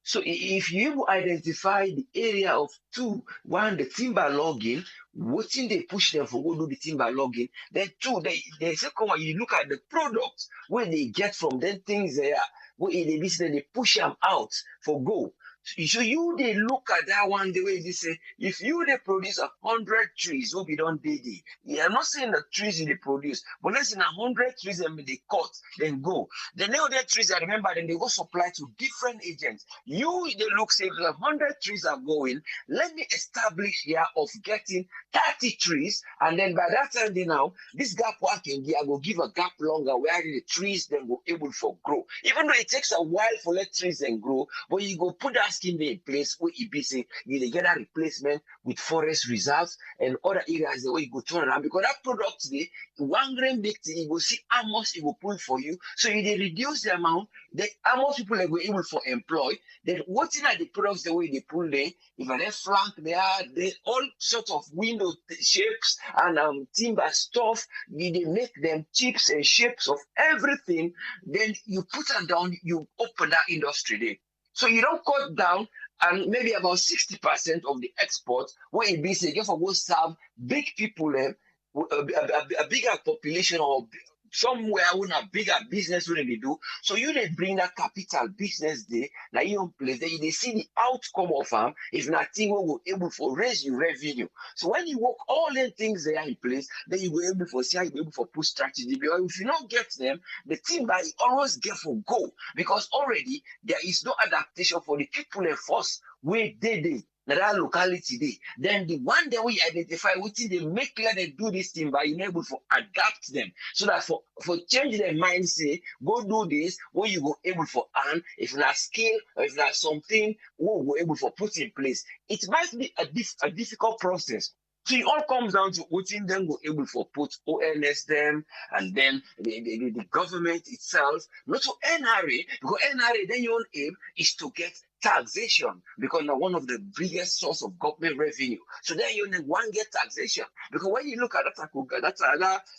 So if you identify the area of two, one the timber logging, waiting they push them for go do the timber logging, then two, the second one you look at the products where they get from them things there, where they push them out for go. So you they look at that one the way they say, if you they produce 100 trees, will be done daily. Yeah, I'm not saying the trees they produce, but let's say 100 trees and they cut, then go. The other trees, I remember, then they go supply to different agents. You they look say if 100 trees are going, let me establish here of getting 30 trees, and then by that time they now this gap working, I will give a gap longer where the trees then go able for grow. Even though it takes a while for let trees then grow, but you go put that scheme in place where you be say you get a replacement with forest reserves and other areas the way you go turn around, because that product today, one grain big thing, you go see how much it will pull for you. So you they reduce the amount, then how much people are going able for employ, then what's in the products the way they pull there, if they flank they all sort of window shapes and timber stuff, they make them chips and shapes of everything, then you put them down, you open that industry there. So you don't cut down, and maybe about 60% of the exports where it be say, for go serve big people, a bigger population or somewhere when a bigger business when they do. So you they bring that capital business there, now you place there, they see the outcome of them. If nothing will be able to raise your revenue. So when you work all the things there in place, then you will able to see how you will able to put strategy. Because if you don't get them, the team by always get for go, because already there is no adaptation for the people in force where they that locality dey. Then the one day we identify wetin dey make clear they do this thing, by you able to adapt them, so that for change their mind, say go do this, what you go able for earn, if na skill or if na something we go able for put in place. It might be a difficult process. So it all comes down to wetin them go able for put ONS them, and then the government itself, not to NRA, because NRA then your own aim is to get taxation, because now one of the biggest source of government revenue. So then you only one get taxation, because when you look at that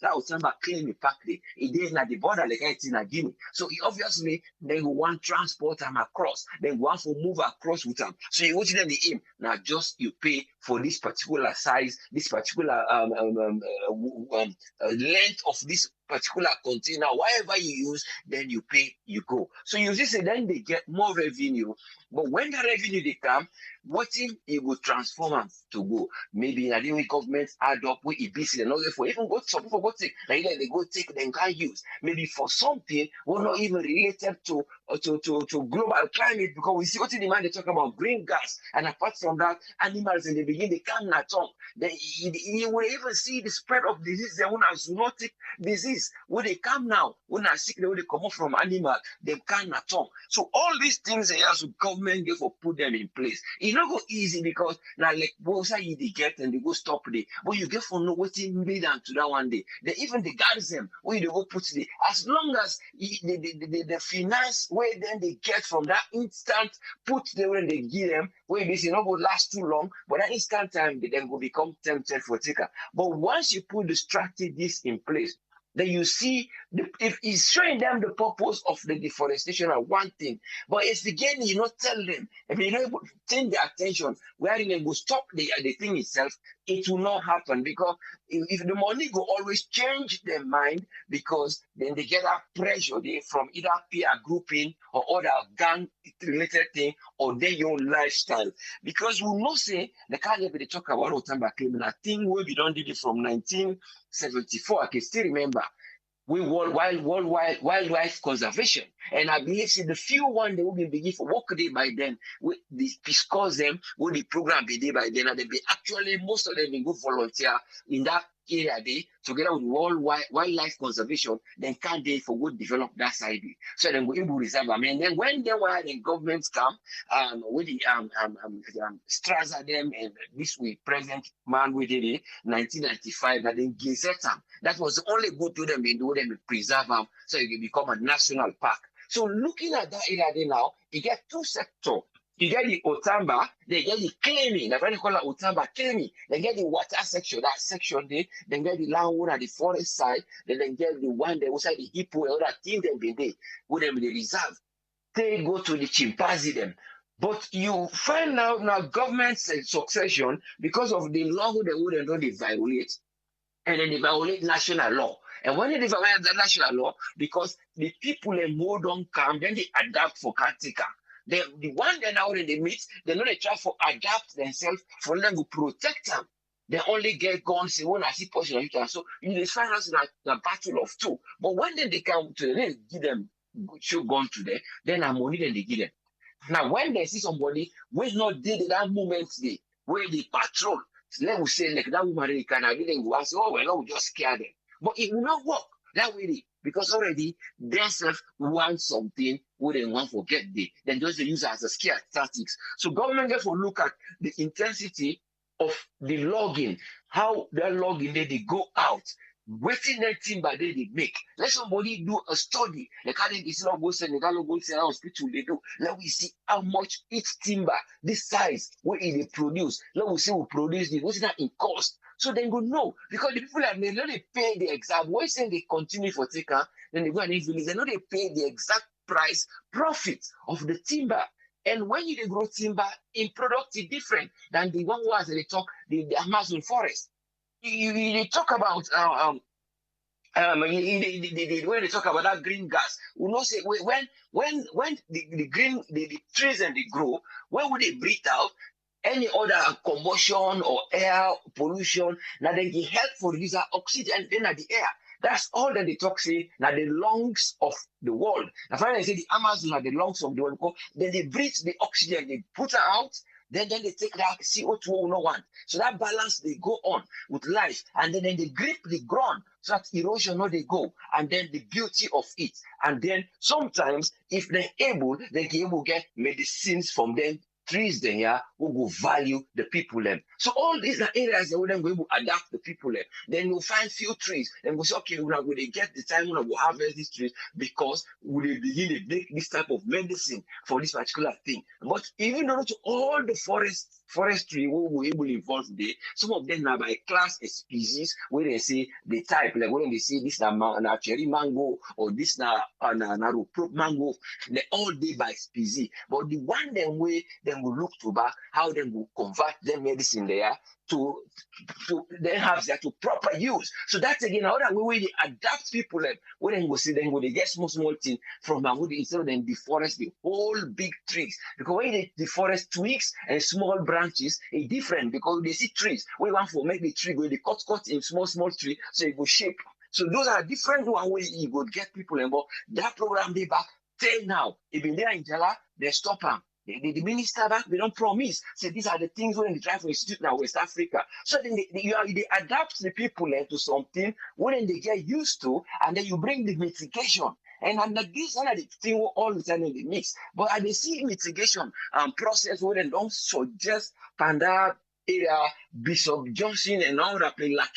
Outamba Kilimi Park, it is at the border like it's in Guinea. So obviously they want transport them across, they want to move across with them. So you watch them the aim now, just you pay for this particular size, this particular length of this particular container, whatever you use, then you pay, you go. So you just say then they get more revenue. But when the revenue they come, what if it will transform them to go? Maybe in a day government add up with EBC and all that, for even go some people go take, like they go take, then can't use. Maybe for something we're not even related to global climate, because we see what in the man they talk about green gas, and apart from that, animals in the beginning they can't not talk. Then you will even see the spread of disease. They want a zoonotic disease where they come now, when are sick, when they come up from animal, they can't talk. So all these things they have to government get for put them in place. It's not go easy, because now like both side they get and they go stop there. But you get for know what lead them to that one day. They even the garrison where they go put the, as long as the finance where then they get from that instant put there when they give them, where this not go last too long, but that instant time they then will become tempted for taker. But once you put the strategies in place, then you see if it's showing them the purpose of the deforestation are one thing, but it's again you not tell them, if you know turn their attention where they go stop the thing itself, it will not happen, because if the money go always change their mind, because then they get that pressure they from either peer grouping or other gang related thing, or their own lifestyle. Because we know say the kind of they talk about Outamba Kilimi, I think we don't did it from 1974. I can still remember we worldwide wildlife conservation, and I believe see the few one they will be begin for work day by then. We discuss them with the program be day by then, and they be actually most of them will go volunteer in that area day together with worldwide wildlife conservation. Then can't they for good develop that side. So then we able reserve them, and then when they were the governments come with the Strasser them, and this week present man we did it 1995, and then gazette them. That was the only good to them, they do them preserve them, so it can become a national park. So looking at that area there now, you get two sectors. You get the Outamba, they get the Kilimi, that's why they call it Outamba Kilimi. They get the water section, that section there, then get the land one at the forest side, then get the one that was at the hippo, and other thing them be there, with them in the reserve. They go to the chimpanzee them. But you find out now government succession, because of the law they wouldn't know they violate, and then they violate national law. And when they violate the national law, because the people in more don't come, then they adapt for caretaker. The one they now when they meet, they know they try for adapt themselves for them to protect them. They only get guns in one I see portion of it. So you find us in a battle of two. But when then they come to them, they give them show gun to them, then a money then they give them. Now when they see somebody who not did that moment they where they patrol, let me say like that woman they can then go and say, oh well, we just scare them. But it will not work that way because already themselves want something where they want to forget they then just they use it as a scare tactics. So government therefore look at the intensity of the logging, how that logging they go out, waiting that timber they make. Let somebody do a study. Like how they see go send the go send hospital they do. Let we see how much each timber, this size, what it produce. Let we see we produce this, what's that in cost. So then go know because the people that they know they pay the exact. Why say they continue for taker, then they go and influence. They know they pay the exact price profit of the timber. And when you grow timber in product is different than the one was they talk the Amazon forest. You talk about when they talk about that green gas, we know say when the green the trees and they grow, when would they breathe out? Any other combustion or air pollution, now they can help for release oxygen in the air. That's all that they talk say. Now the lungs of the world. Now finally they say the Amazon are the lungs of the world. Then they breathe the oxygen, they put it out. Then they take that CO2 we no want. So that balance they go on with life, and then they grip the ground so that erosion no they go, and then the beauty of it. And then sometimes if they're able, they can able get medicines from them. Trees then here who go value the people them. So all these are areas that we then go able to adapt the people them. Then we'll find few trees. Then we'll say, okay, we're going to get the time when we'll harvest these trees because we begin to make this type of medicine for this particular thing. But even though to all the forestry we were able to involve there, some of them are by class species where they say the type, like when they say this na cherry mango or this na mango, they all day by species. But the one them way then will look to back how they will convert their medicine there to then have that to proper use. So that's again another way they adapt people like when they go see them when they get small thing from wood instead of them deforest the whole big trees. Because when they deforest twigs and small branches, it's different because they see trees. We want to make the tree where they cut in small tree so it will shape. So those are different one way you go get people involved. That program they back till now. Even there in Jala, they stop them. The minister back, they don't promise. Say these are the things when they try for institute now West Africa. So then they adapt the people to something when they get used to, and then you bring the mitigation. And this one of the thing all the time in the mix. But I they see mitigation process where they don't suggest Panda area, Bishop Johnson and all that play like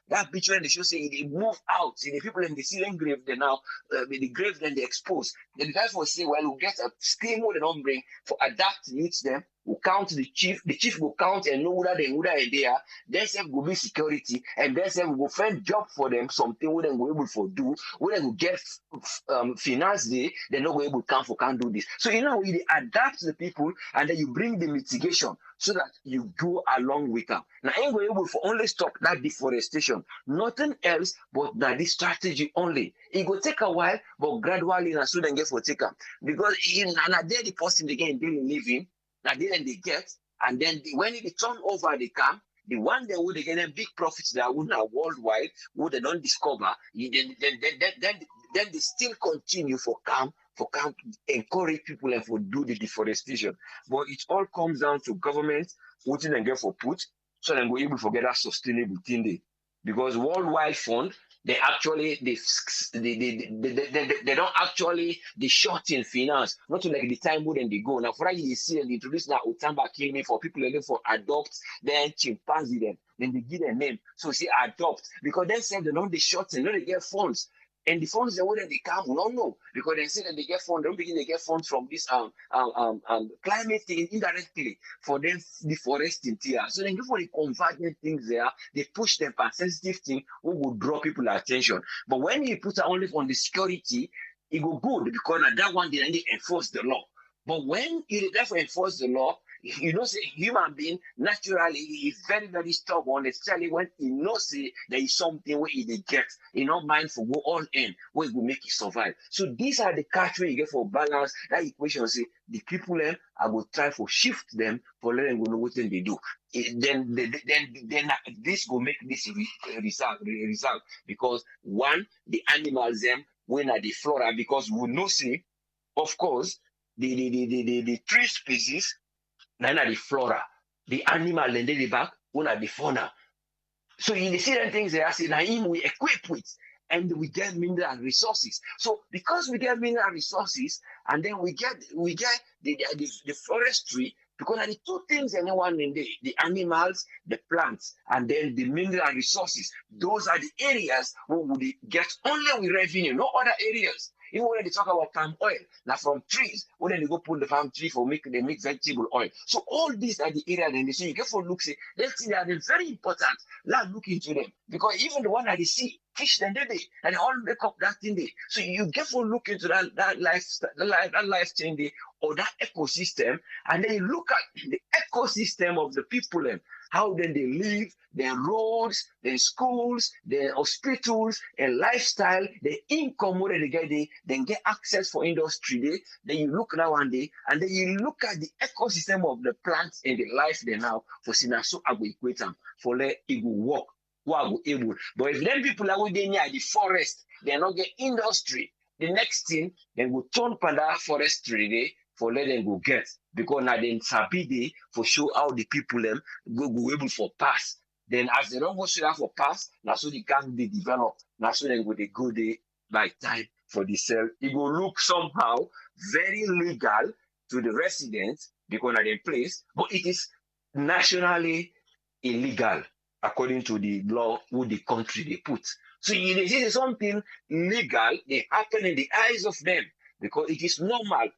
that picture and they show say they move out. See the people in the ceiling grave they now the grave then they expose. Then the guys will say, well, we'll get a scheme what they don't bring for adapt to meet them. We'll count the chief will count and know whether they there. Then say will be security, and then say we'll find job for them, something where they will able to do, where they will get finance day, they're not able to can't do this. So you know we adapt the people and then you bring the mitigation so that you go along with them. Now ain't going able to only stop that deforestation, nothing else but that this strategy only. It will take a while, but gradually and so then get for take them. Because in and there the person they get daily living. Now then they get, and then when they turn over the camp, the one they would get a big profits that would not worldwide, would they don't discover, then they still continue for camp, encourage people and for do the deforestation. But it all comes down to government, what they get for put, so then we able to get that sustainable thing there. Because worldwide fund, they actually they don't actually they short in finance, not to like the time when they go. Now for that you see and they introduce now Outamba Kilimi for people looking for adopt, then chimpanzee them, then they give them name. So see adopt because they say they don't they short and they get funds. And the funds that when they come, we don't know because they say that they get funds. They don't begin to get funds from this climate thing indirectly for them deforesting here. So then before they convert things there, they push them for sensitive thing who will draw people attention. But when you put it only on the security, it go good because at that one they enforce the law. But when you therefore enforce the law, You know, say human being naturally is very, very stubborn, especially when he knows say there is something where he dey get. He not mind for go all in, where he will make it survive. So these are the catch where you get for balance. That equation say the people I will try for shift them for let them go know what they do. Then this will make this result because one the animals them when are the flora because we know see of course the three species then are the flora the animal and then the back one are the fauna so you see them things that I say now him we equip with and we get mineral resources. So because we get mineral resources and then we get the forestry because of the two things anyone in the animals, the plants, and then the mineral resources. Those are the areas where we get only with revenue, no other areas. Even when they talk about palm oil, now from trees, when they go pull the palm tree for make they make vegetable oil. So all these are the areas and so you get for look say let's see that they're very important. Let's look into them because even the one that they see fish then they and they all make up that thing there. So you get for look into that life thing there or that ecosystem and then you look at the ecosystem of the people and how then they live, their roads, their schools, their hospitals, and lifestyle, the income where they get there, then get access for industry there. Then you look now one day, and then you look at the ecosystem of the plants and the life they now for Sina so I go equate them for let it go work. Who are go able. But if them people are within near the forest, they not get industry. The next thing, then go turn panda forestry there for let them go get because now then sabi dey for show how the people them go able for pass. Then as they don't go show that for pass, now so the gang they develop. Now so then go they go there by time for the sale. It will look somehow very legal to the residents because of the place, but it is nationally illegal according to the law who the country they put. So you see something legal they happen in the eyes of them because it is normal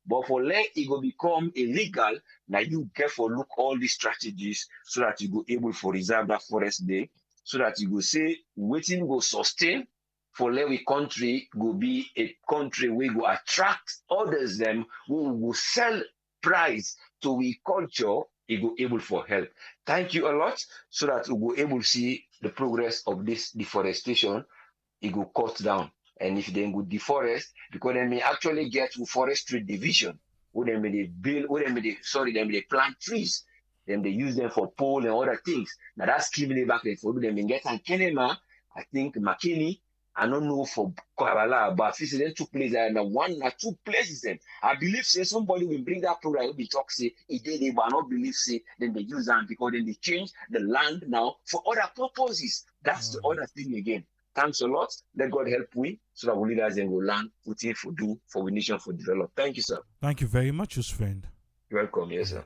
but for let it go become illegal, now you get for look all these strategies so that you go able for reserve that forest day, so that you go say waiting go sustain for let we country go be a country we go attract others them who will sell price to we culture, it go able for help. Thank you a lot so that we go able to see the progress of this deforestation, it go cut down. And if they go deforest, because they may actually get to forestry division, where they may they build, where they may they, sorry, they may they plant trees, then they use them for pole and other things. Now that's scheme back then for them. Get and Kenema, I think McKinney, I don't know for Kabbalah, but if they two places and one or two places them. I believe say somebody will bring that program, will be talk say it did they but not believe say then they use them because then they change the land now for other purposes. That's the other thing again. Thanks a lot. Let God help we so that we leaders then will learn what for do for we nation for develop. Thank you, sir. Thank you very much, Usfriend. You're welcome, yes, sir.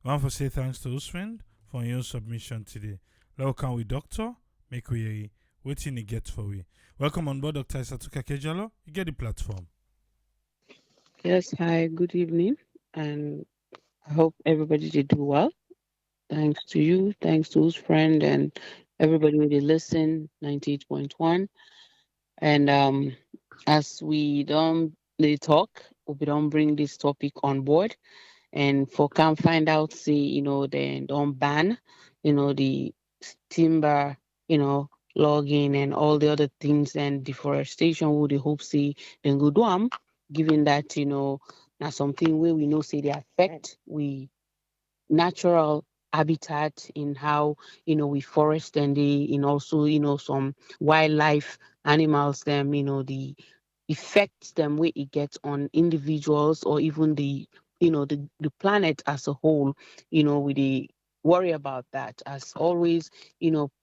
I want to say thanks to Usfriend for your submission today. Welcome with Doctor. Make we waiting to get for we. Welcome on board, Dr. Isatuka Kejalo. You get the platform. Yes, hi, good evening, and I hope everybody did do well. Thanks to you, thanks to his friend, and everybody who did listen, 98.1. And as we don't really talk, we don't bring this topic on board, and for can find out, see, they don't ban, the timber, logging and all the other things and deforestation would they hope see then go do 'em, given that, now something where we know say they affect we natural habitat in how we forest and the in also some wildlife animals them the effects them where it gets on individuals or even the planet as a whole. We the worry about that as always.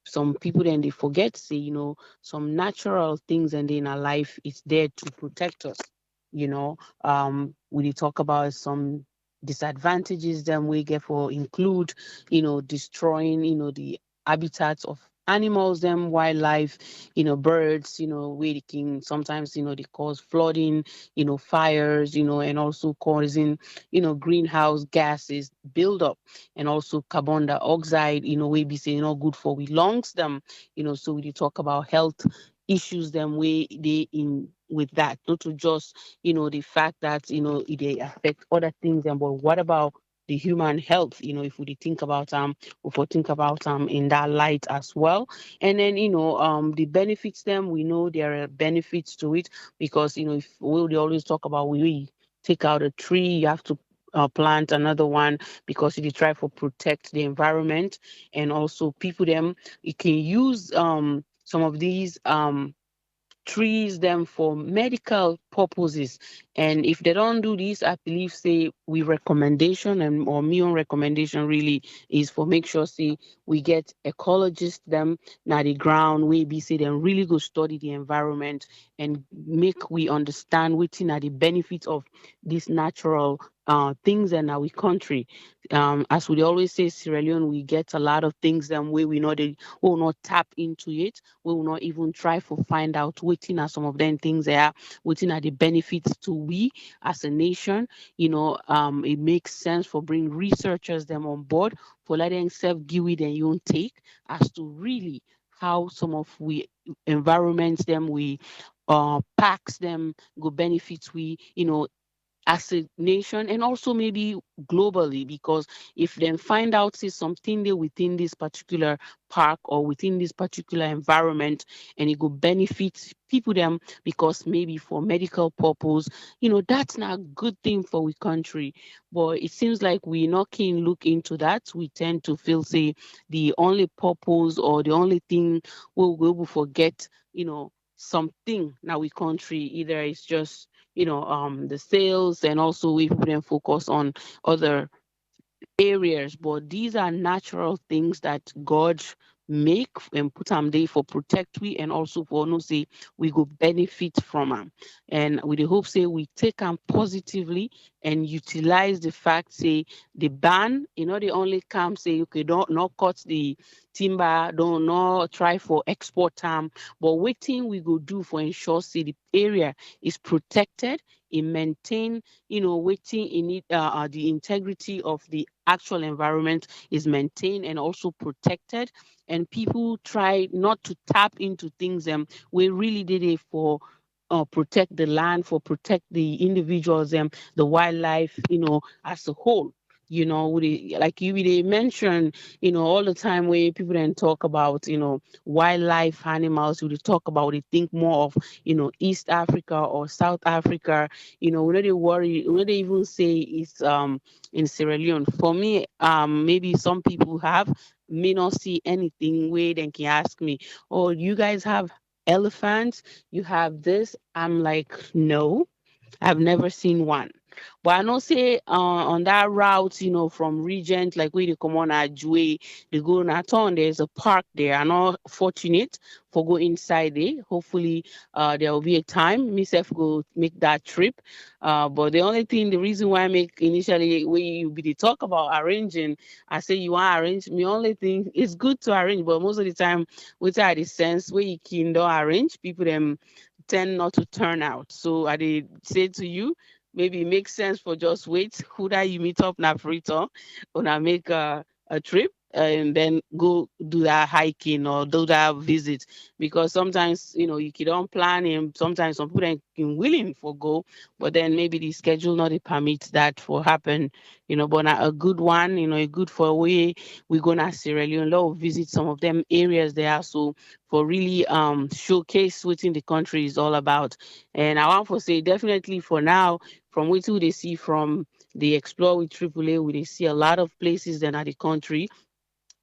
Some people then they forget say some natural things and in our life is there to protect us. We dey talk about some disadvantages them we get for include destroying the habitats of animals them wildlife, birds, where they can sometimes they cause flooding, fires, and also causing greenhouse gases build up, and also carbon dioxide, we be saying not good for we lungs them. So we dey talk about health issues them way they in with that, not to just the fact that it they affect other things. And but what about the human health, if we dey if we think about in that light as well. And then the benefits, them, we know there are benefits to it, because if we always talk about, we take out a tree, you have to plant another one, because you dey try for protect the environment. And also people them, you can use some of these trees them for medical purposes. And if they don't do this, I believe say we recommendation, and or me own recommendation really is for make sure say we get ecologists them now the ground, we be say them really go study the environment, and make we understand within are the benefits of these natural things in our country. As we always say, Sierra Leone, we get a lot of things them where we will not tap into it. We will not even try to find out within are some of them things there, within are the benefits to we as a nation. It makes sense for bring researchers them on board, for letting self give it and you own take as to really how some of we environments them, we packs them go benefits we, as a nation, and also maybe globally, because if then find out say something there within this particular park or within this particular environment, and it will benefit people them, because maybe for medical purpose, that's not a good thing for we country. But it seems like we not keen look into that. We tend to feel say the only purpose or the only thing we will forget, something now we country, either it's just the sales, and also we then focus on other areas. But these are natural things that God make and put them there for protect we, and also for no say we go benefit from them. And with the hope say we take them positively, and utilize the fact say the ban, they only come say okay, don't not cut the timber, don't not try for export time, but waiting we go do for ensure say the area is protected, it maintain, waiting in it, the integrity of the actual environment is maintained and also protected. And people try not to tap into things we really did it for protect the land, for protect the individuals and the wildlife, as a whole. Like you they mention, all the time where people then talk about, wildlife animals, we dey talk about, they think more of, East Africa or South Africa. We know they worry, we know they even say it's in Sierra Leone. For me, maybe some people have may not see anything where they can ask me, oh, you guys have elephants, you have this. I'm like, no, I've never seen one. But I know say on that route, from Regent, like where they come on at Jue, they go on town, there's a park there. I'm not fortunate for go inside there. Hopefully there will be a time myself go make that trip. But the only thing, the reason why I make initially when you be the talk about arranging, I say you want to arrange. Me only thing it's good to arrange, but most of the time without the sense where you can don't arrange, people them tend not to turn out. So I did say to you, maybe it makes sense for just wait who that you meet up na free when I make a trip, and then go do that hiking or do that visit, because sometimes you don't plan, and sometimes some people ain't willing for go, but then maybe the schedule not permit that for happen. But na a good one, a good for way we gonna Sierra Leone, love visit some of them areas there, so for really showcase what in the country is all about. And I want to say definitely for now, from what they see from the Explore with AAA, we they see a lot of places that are the country,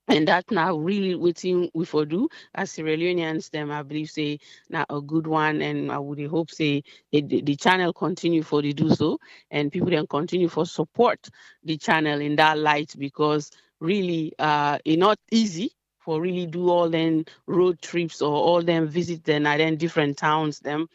and that now really waiting we for do as Sierra Leoneans them, I believe say now a good one. And I would hope say the channel continue for the do so, and people then continue for support the channel in that light, because really it's not easy for really do all them road trips or all them visit then and then different towns them,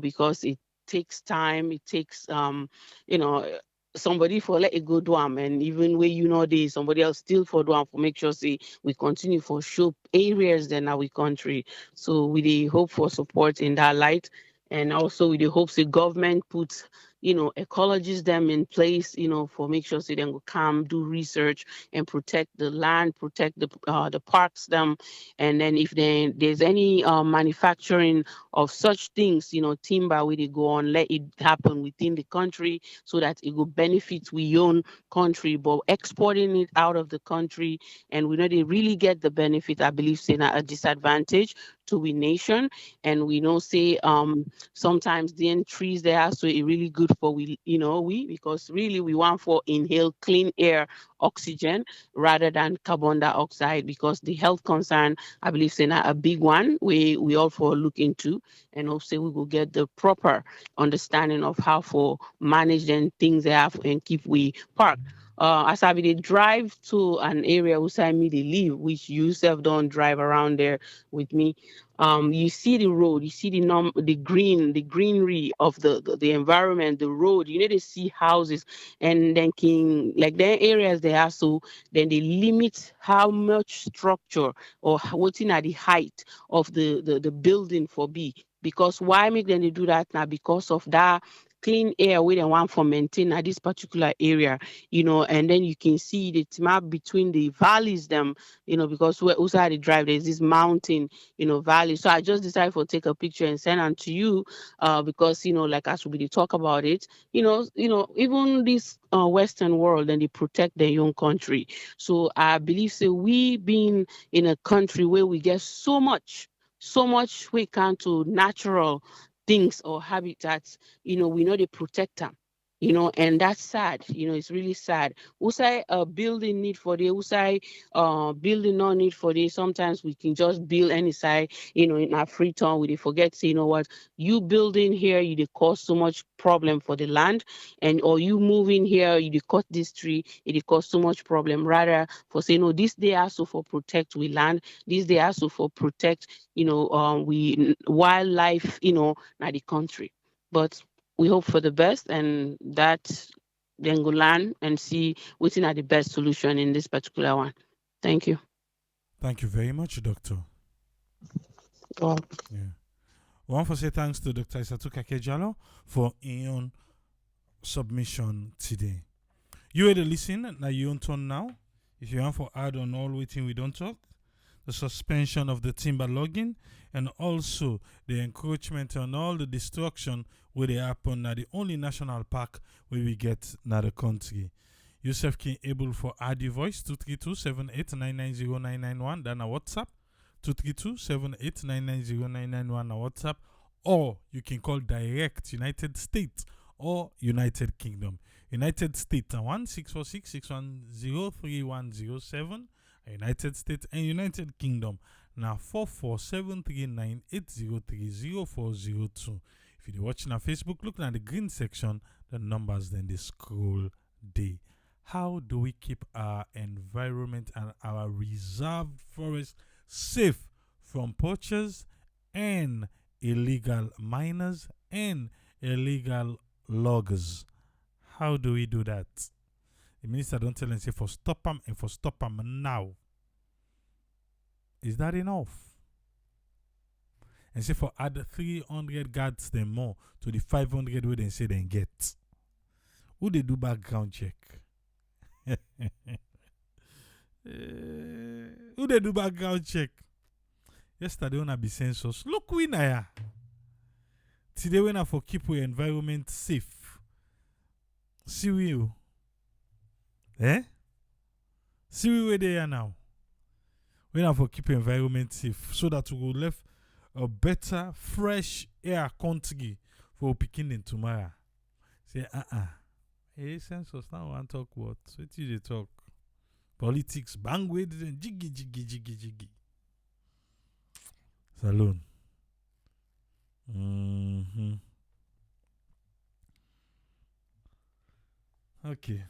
because it takes time, it takes you know somebody for let it go do am, and even where there somebody else still for do am, for make sure say we continue for show areas then our country. So we dey hope for support in that light, and also we dey hope say government puts ecologists them in place, for make sure so they can go come do research and protect the land, protect the parks them, and then if there's any manufacturing of such things, timber where they go on, let it happen within the country so that it will benefit we own country, but exporting it out of the country and we know they really get the benefit, I believe, say a disadvantage to we nation. And we know say sometimes the trees there, so it really good for we because really we want for inhale clean air, oxygen rather than carbon dioxide, because the health concern, I believe, say a big one we all for look into, and also we will get the proper understanding of how for manage them things they have and keep we park. As I be they drive to an area outside me they live, which you self don't drive around there with me. You see the road, you see the greenery of the environment, the road. You need to see houses, and then like their areas they are, so then they limit how much structure or what's in at the height of the building for be. Because why make them they do that now? Because of that clean air we don't want for maintain at this particular area, and then you can see the map between the valleys them, because where also the drive there's this mountain, valley. So I just decided to take a picture and send them to you, because like as we talk about it, even this Western world and they protect their own country. So I believe so we being in a country where we get so much we can to natural things or habitats, we know they protect them. And that's sad. It's really sad. Usai building need for the usai building no need for the. Sometimes we can just build any side, in our free time. We dey forget, say, what, you building here, you dey cause so much problem for the land, and or you moving here, you dey cut this tree, it dey cause so much problem. Rather for say, no, this day also for protect we land, this day also for protect, we wildlife, na the country. But we hope for the best, and that then go learn and see which are the best solution in this particular one. Thank you. Thank you very much, Doctor. Well, Yeah. We want to say thanks to Dr. Isatuka Kejalo for your submission today. You had to listen, now you own turn now. If you want to add on all waiting we don't talk, the suspension of the timber logging, and also the encroachment on all the destruction where they happen at the only national park where we get na the country. Yourself can able for add your voice 232-78990-991, then a WhatsApp 232-78990-991 a WhatsApp, or you can call direct United States or United Kingdom. United States 1-646-610-3107. United States and United Kingdom now 44739-803-0402. If you're watching on Facebook, look at the green section, the numbers, then they scroll day. How do we keep our environment and our reserved forest safe from poachers and illegal miners and illegal loggers? How do we do that? The minister don't tell and say for stop them and for stop them now. Is that enough? And say for add 300 guards them more to the 500 where they say they get. Who they do background check? Who they do background check? Yesterday when I be census. Look we na. Today when I for keep our environment safe. See we you. See we where they are now. We have to keep environment safe so that we will left a better, fresh air country for picking in tomorrow. Say, Hey, census now want talk what? What did they talk? Politics, bang with and jiggy. Saloon. Okay.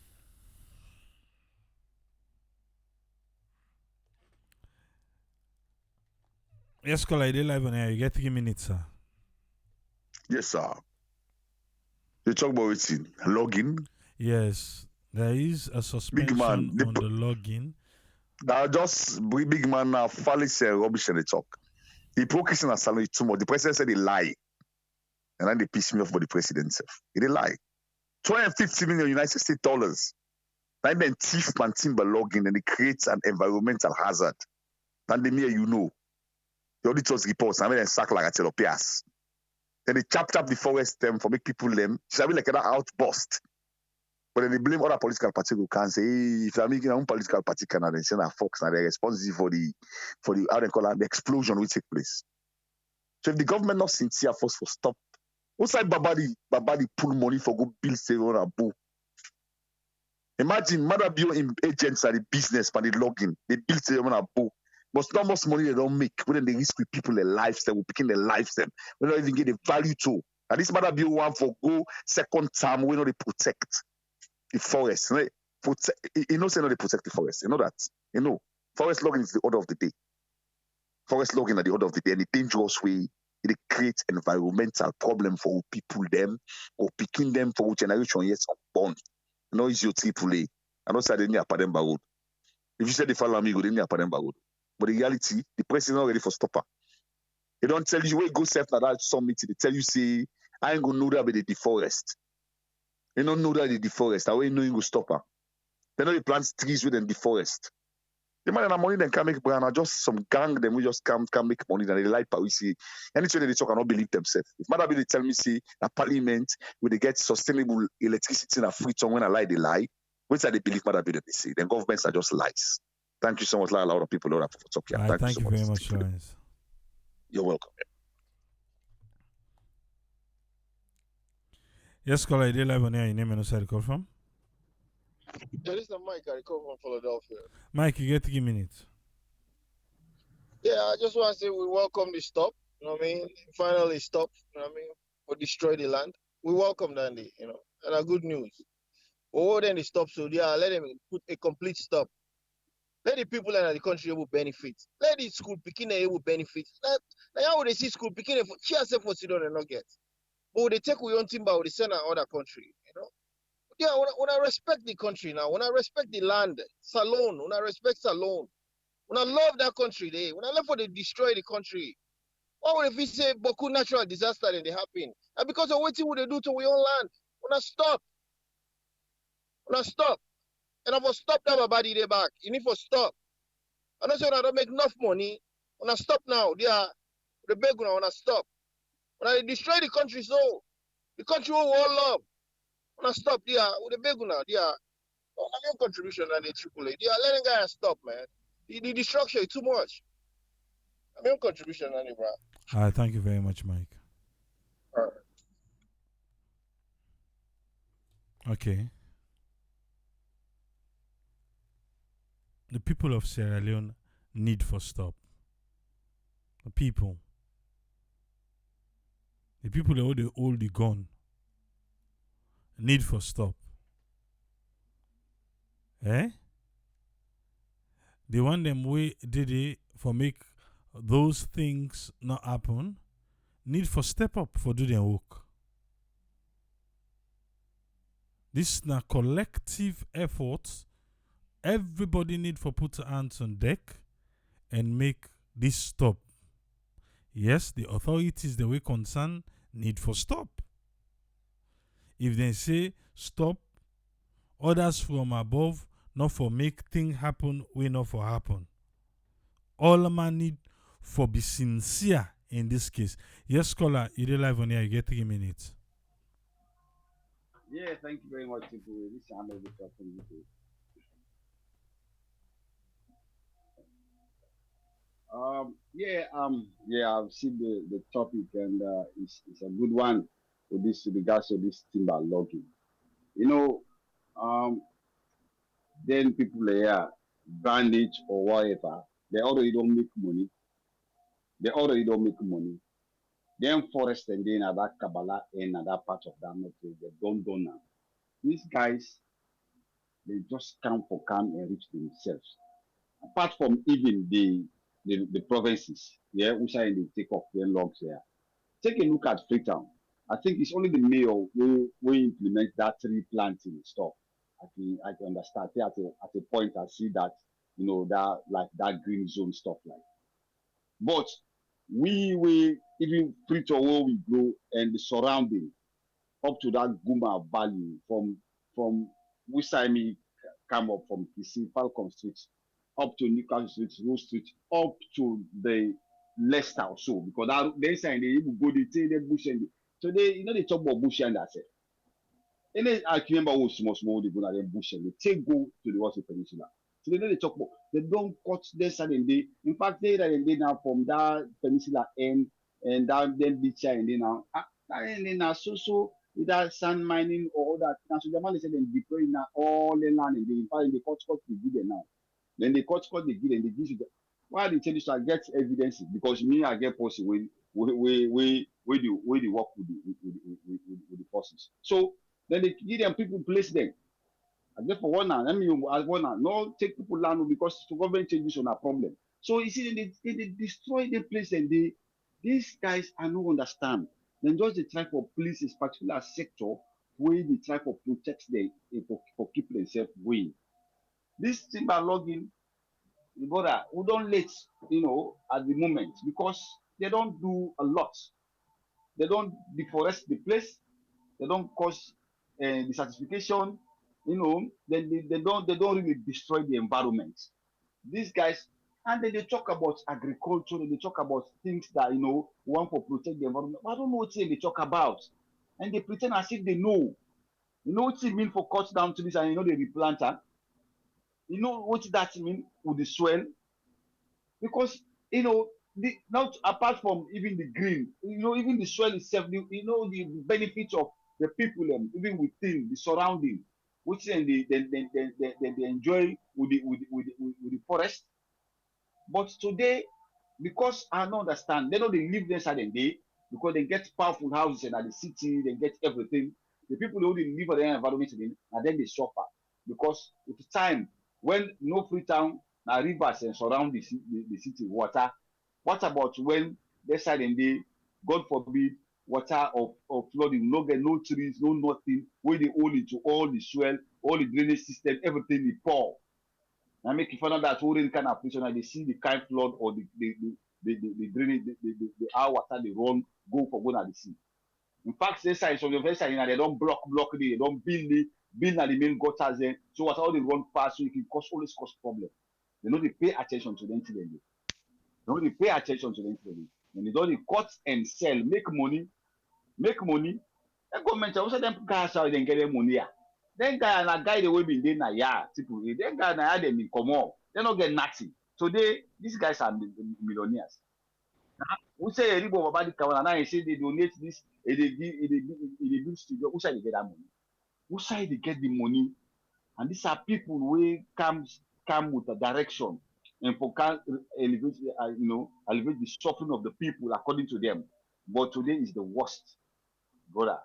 Yes, call ID live on air. You get 3 minutes, sir. Yes, sir. You talk about it, login. Yes, there is a suspension on the login. Now just big man now false rubbish and they talk. The hypocrisy and salary too much. The president said he lie. And then they piss me off for the president himself. He lie. $250 million United States dollars. Then thief man timber logging and it creates an environmental hazard. And the mere you know. The auditors reports, and then sack like a telopias. Then they chop the forest them for make people them. It's like an outburst. But then they blame other political parties who can say, hey, if they're making own political party can then send a fox and they're responsible for the how they call it, the explosion will take place. So if the government not sincere first for stop, what's like Babadi pull money for go build say on a bow. Imagine mother bio agents are the business but the login. They build say on a bow. But not much money they don't make. When they risk with people their lives, they will picking their lives them. We don't even get the value to. And this mother bio one for go second term, we know they protect the forest. Right? You know, say no, they protect the forest. You know that. You know, forest logging is the order of the day. Forest logging at the order of the day, and the dangerous way it creates environmental problem for people them or picking them for generation yet unborn. You know, it's your AAA. I don't say they need a Pademba road. If you say the follow me, go they need a Pademba road. But the reality, the president not ready for stopper. They don't tell you where you go self na that summit. They tell you say I ain't gonna know that but they deforest. They don't know that they deforest. How you know you go stopper? They know they plant trees with them deforest. The man and money then can make brand just some gang them we just can make money and they like Paris see. Anything they talk cannot believe themselves. If Mother they tell me say a parliament where they get sustainable electricity in a free tongue when I lie they lie. Which are they believe Mother they say. Then governments are just lies. Thank you so much. A lot of people are talk here. Right, thank so you very much, Lawrence. You're welcome. Yes, caller, I did live on air. Your name and where you call from? Yeah, this is Mike. I call from Philadelphia. Mike, you get 3 minutes. Yeah, I just want to say we welcome the stop. You know what I mean? Finally stop. You know what I mean? For destroy the land. We welcome that, you know, and a good news. But what then the stop? So yeah, let them put a complete stop. Let the people in the country able benefit. Let the school picking able benefit. Now how they see school picking for she herself for sit down and not get. But they take we own timber, they send another country, you know. Yeah, when I respect the country now, when I respect the land, Salone, when I respect Salone, when I love that country, when I love for they destroy the country. Why would if we say Boku natural disaster then they happen? And because of what would they do to our own land? When I stop. And I will stop that body there back. You need to stop. And I say when I don't make enough money, when I stop now, they are the beg when I stop. When I destroy the country, so the country will all love. When I stop, they are with the beg now, they are no contribution and the AAA. They are letting guys stop, man. The destruction is too much. I mean contribution and bro. Thank you very much, Mike. All right. Okay. The people of Sierra Leone need for stop. The people that hold the gun need for stop. Eh? They want them way did it for make those things not happen. Need for step up for do their work. This is a collective effort. Everybody need for put hands on deck and make this stop. Yes, the authorities, the way concerned, need for stop. If they say stop, others from above, not for make thing happen, we not for happen. All man need for be sincere in this case. Yes, caller, you did live on here, you get 3 minutes. Yeah, thank you very much, people. This is Ahmed from UK. I've seen the topic and it's a good one with this regards to this timber logging. You know, then people here bandage or whatever, they already don't make money. Then forest and then other Kabbalah and other part of that country, they don't do now. These guys, they just come and enrich themselves. Apart from even the provinces, which are in the take off their logs there. Take a look at Freetown. I think it's only the mayor who implement that tree planting stuff. I can understand. At a point I see that, you know, that green zone stuff like. But we even Freetown where we grow and the surrounding, up to that Guma Valley from Wisaimi come up from Kisi, Falcon Street, up to Newcastle Street, Rose Street, up to the Leicester also, because that they say they even go they take the bush and so they they talk about bush and that's it. And then I remember who small they go na them bush and they take go to the Western Peninsula. So they know they talk about they don't cut this side and they in fact they that and they now from that peninsula end and down then beach and they now and then now so either sand mining or that now so the man is saying deploying now all the land and they in fact they cut the give now. Then they cut the give and they give you the why they tell you so I get evidence because me I get person we work with with the forces. So then they give them people place them. And therefore, one now, let me one now, no take people land because the government changes on a problem. So you see, they destroy the place and these guys are not understand. Then just they try for police this particular sector where they try for protect them for keep themselves going. This timber logging, brother, we don't let at the moment because they don't do a lot. They don't deforest the place. They don't cause the certification, then they don't really destroy the environment. These guys, and then they talk about agriculture, they talk about things that want to protect the environment. But I don't know what they talk about, and they pretend as if they know. You know what it mean for cut down trees and they replant am? You know what that mean with the soil? Because not apart from even the green, even the soil itself, the benefit of the people even within the surrounding, which then they enjoy with the forest. But today, because I don't understand, they know they live inside and day because they get powerful houses and at the city, they get everything. The people who live in their environment and then they suffer because it's time when no free town, now rivers and surround the city water. What about when they side and day, God forbid, water of flooding, no get no trees, no nothing, where they hold into all the soil, all the drainage system, everything they pour. Now make you find out that already kind of prison, they see the kind flood or the drainage, the how water they run, go for going at the sea. In fact, this side, so the first side, they don't block they don't build at the main gutters there. So what all they run fast, so it can always cause problem. They know they pay attention to them today. They know they pay attention to them today. And they don't cut and sell, make money. The government also them guys how they get their money. Then guy and a guy the way been there na yeah, people. Then guy na them in come up. They don't get nothing. Today, these guys are millionaires. We say a ribo about the kawana now. He say they donate this, they build studio. Who say they get that money? Who say they get the money? And these are people who come with a direction and for can elevate, elevate the suffering of the people according to them. But today is the worst, brother.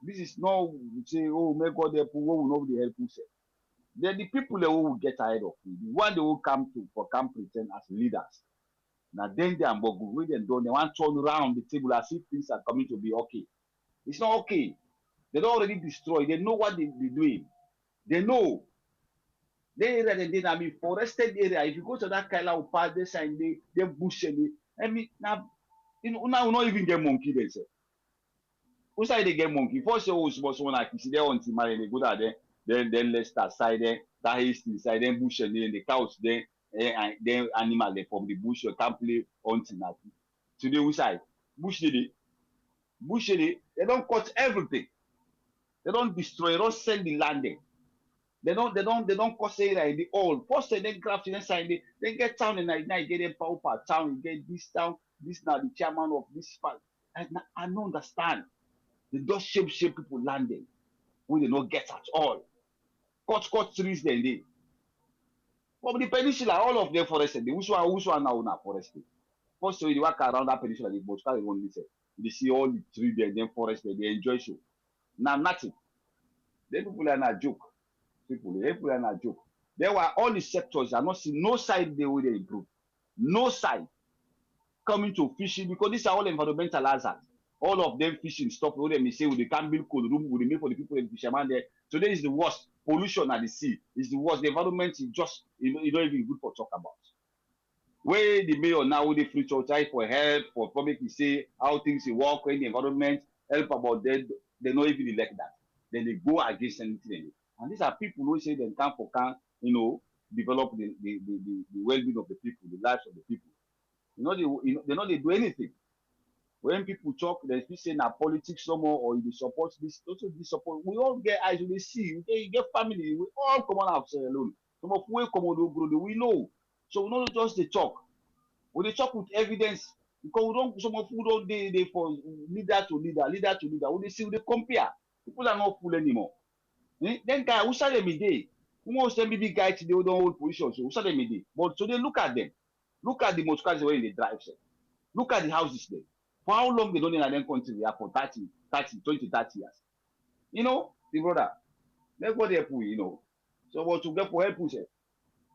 This is not say, oh, may God help you, what will not be help you. They're the people that will get ahead of you. The one they will come to for come pretend as leaders. Now then they are when they don't, they want to turn around the table as if things are coming to be okay. It's not okay. They don't already destroy. They know what they're doing. They know. They area I mean forested area. If you go to that Kaila Upa, they sign they bush and I mean now now not even get monkey they say. Who say they get monkey? First say oh small one like you see there until marry they go there, then Leicester side there, that Hastings side, then bush and then the cows then animal they from the bush you can't play until now. Today we side bush they don't cut everything. They don't destroy, they don't sell the land there. They don't cause area in the old. First they graft inside they get town and now you get them power per town, you get this town, this now the chairman of this part. I don't understand. They just shape people landing when they don't get at all. Cut trees then they. But the peninsula, all of them forested. Which one now na forested? First so you walk around that peninsula, the boat carry one listen. They see all the trees there, then forest there, they enjoy show. Now nothing. Then people are not joke. People are not joke. There were all the sectors are not see no side they will improve. No side coming to fishing because these are all environmental hazards. All of them fishing stop. All them say they can't build cold room. We make for the people in fisherman there. Today is the worst. Pollution at the sea is the worst. The environment is just you don't even good for talk about. Where the mayor now with the free try for help for public to say how things work in the environment. help about they not even elect that. Then they go against anything. And these are people who say they can for can, develop the well-being of the people, the lives of the people. They know they do anything. When people talk, they still say na politics somewhere or they support this, also this support. We all get eyes, we see, you get family, we all come on outside alone. Some of we come on, we know. So we not just the talk. We dey talk with evidence because we don't some of who don't they for leader to leader, leader to leader. We dey see, we dey compare. People are not fool anymore. Then guy, who said them a day? Who wants them big guy to they don't hold position? So who said them a day? But so they look at them. Look at the most cars way they drive. Sir. Look at the houses there. For how long they don't in them country? We are for 30 years. The brother. Let's go there, So what to get for help, sir.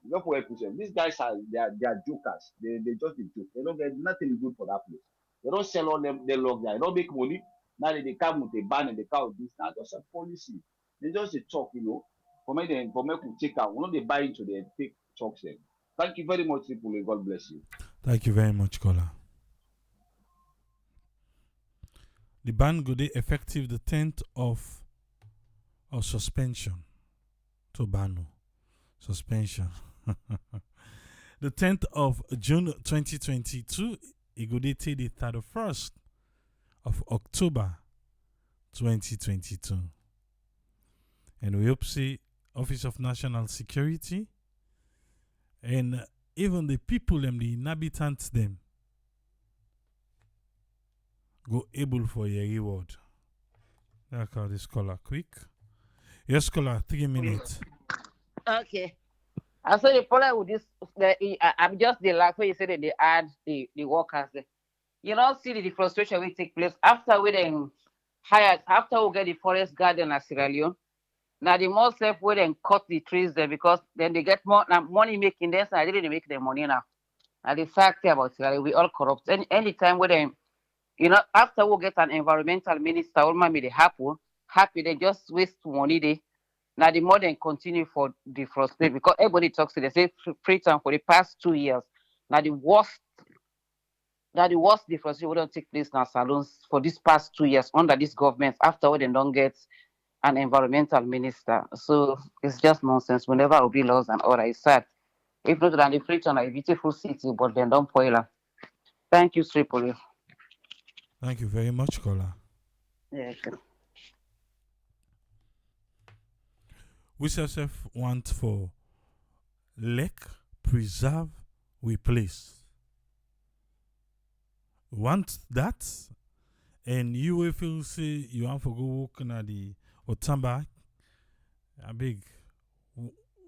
Go for help, sir. These guys they are jokers. They just a joke. They don't get nothing good for that place. They don't sell all them they log there. They don't make money. Now they come with a ban and they come with this. Now just a policy. They just a talk, For me to take out. We don't they buy into the fake talks there. Thank you very much, people. God bless you. Thank you very much, caller. The ban go dey effective the 10th of suspension. To ban suspension. The 10th of June 2022, it go dey till the 31st of October 2022. And we hope see Office of National Security and even the people and the inhabitants them go able for your reward. I call this caller quick. Yes, caller, 3 minutes. Okay. And so the problem with this, I'm just the last way you said that they add the workers there. See the frustration will take place after we then after we get the forest garden at Sierra Leone. Now the more safe we then cut the trees there because then they get more money making this and I didn't make the money now. And the fact about Sierra Leone, we all corrupt. Anytime we then after we get an environmental minister, all maybe they happy, they just waste money there. Now the more than continue for the frustration because everybody talks to they say freetown for the past 2 years. Now the worst deforestation don't take place now salons for these past 2 years under this government after they don't get an environmental minister. So it's just nonsense. Whenever will be laws and order, it's sad. If not than the Freetown, a beautiful city, but then don't spoil her. Thank you, Tripoli. Thank you very much, caller. Yeah, sure. We self want for lake, preserve, replace. Want that? And you will feel say you want to go walking at the Outamba. A big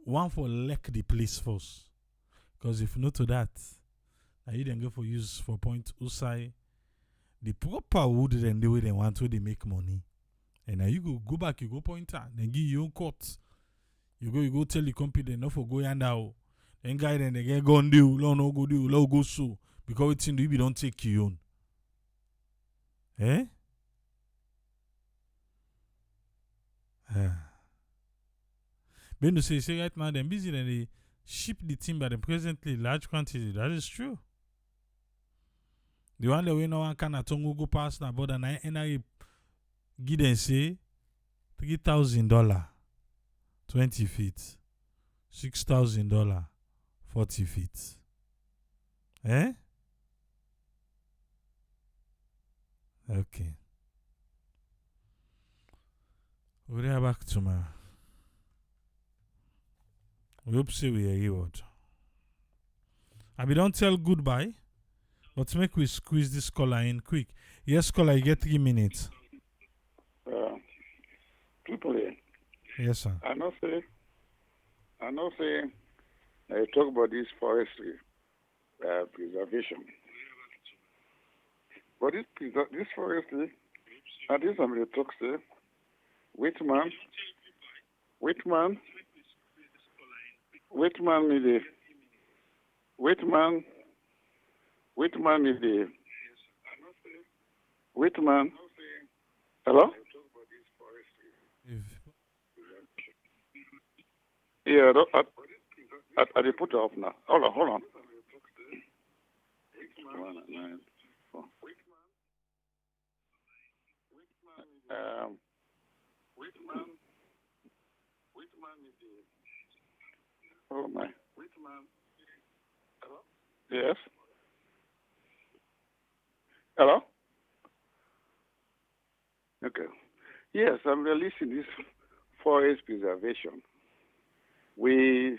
one for lake the place first. Because if not to that, you then go for use for point Usai the proper wood then the way they want to they make money. And now you go back, you go pointer, then give your own court. You go tell the company they not for go now. Then guy then they get gun deal, no go deal, no go so. Because it's in the don't take you own. Eh? Ben to say right now, they're busy and they ship the timber them presently large quantity. That is true. The one that we know one can at go past now, but I give them say $3,000, 20 feet, $6,000, 40 feet. Eh? Okay. We'll be back tomorrow. We hope see we a reward. I be don't tell goodbye, but make we squeeze this caller in quick. Yes, caller, you get 3 minutes. People here. Yes, sir. I know say, talk about this forestry preservation. But this forestry, and this somebody talks say, Whitman hello? Yeah, I did put it off now. Hold on. 194. Yes. Hello? Okay. Yes, I'm releasing this forest preservation. We,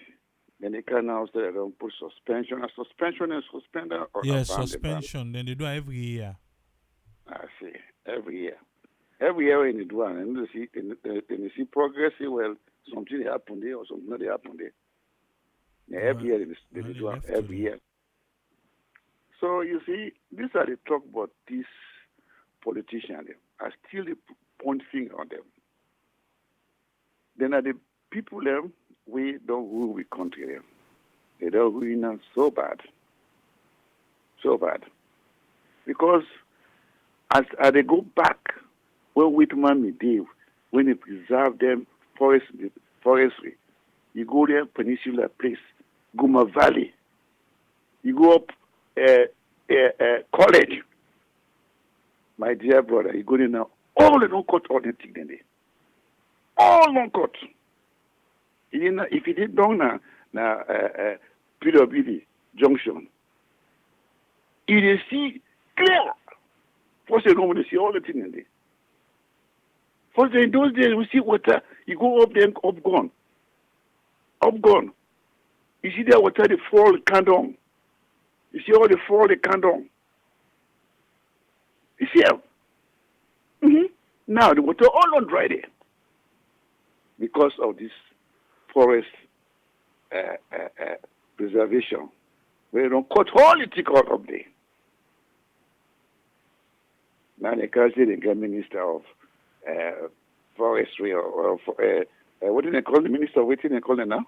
the can now say they don't put suspension. A suspension and suspender or Yes, a ban. suspension. Then they do it every year. I see. Every year. Every year when you do one, and you see progress, well, something happened there or something not happened there. Yeah, every year they do one, every year. So you see, these are the talk about these politicians. I still point finger on them. Then are the people them we don't rule with country them. They don't ruin us so bad. So bad. Because as they go back where Whitman me did, when they preserve them forestry, you go there, Peninsula Place, Guma Valley, you go up college. My dear brother, you go there now, all they don't cut all the thing there. All don't cut. If you did down na PWD junction, you see clear. First you normally see all the thing in there. First in those days we see water, you go up there up gone. Up gone. You see that water they fall can down. You see all the fall they can down. You see how? Now the water all on dry there. Because of this forest preservation. We don't cut all the tick out of there. Now they can say the minister of forestry or what do they call the minister? What do they call it now?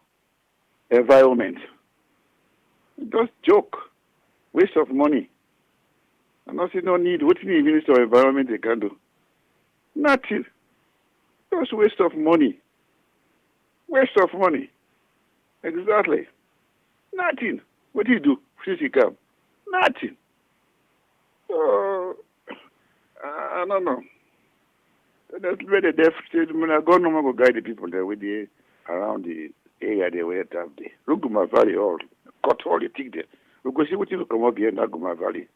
Environment. Just joke. Waste of money. And also no need. What do the minister of environment they can do? Nothing. Just waste of money. Waste of money. Exactly. Nothing. What do you do? Physical. Nothing. So, I don't know. That's where the deaf state, when I go no more go guide the people there with the around the area they were there. Look Guma Valley all. Cut all the thing there. We go see what you come up here in that Guma Valley.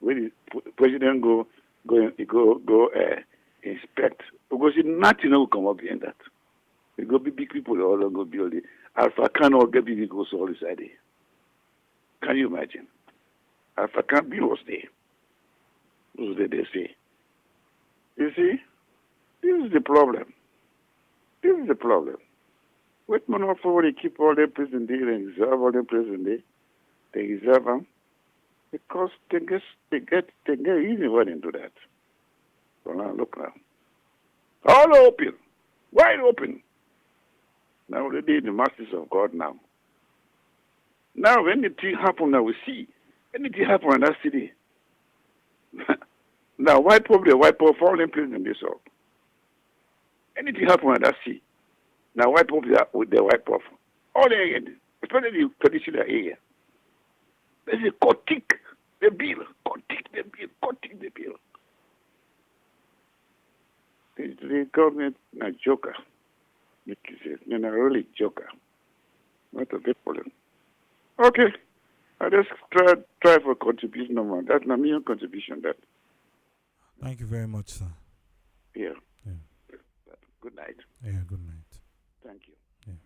When the president go inspect. We go see nothing will come up here in that. We go be big people all go build it. Alpha can all get big goes all inside there. Can you imagine? Alpha can be was there. What did they say? You see? This is the problem. This is the problem. What man for they keep all their prison there and reserve all their prison there. They reserve them because they get easy one into that. So now look now. All open. Wide open. Now they did the masters of God now. Now when the thing happen now we see. Anything happen in that city. Now wipe off all them prison they saw. Anything happen in that sea. Now wipe off with the wipe off. All the area, especially the traditional area. There's a cotic the bill. The government a joker. They're a really joker. Not a big problem. Okay. I just try for contribution no more. That's not my contribution that. Thank you very much, sir. Yeah. Good night. Yeah, good night. Thank you. Yeah.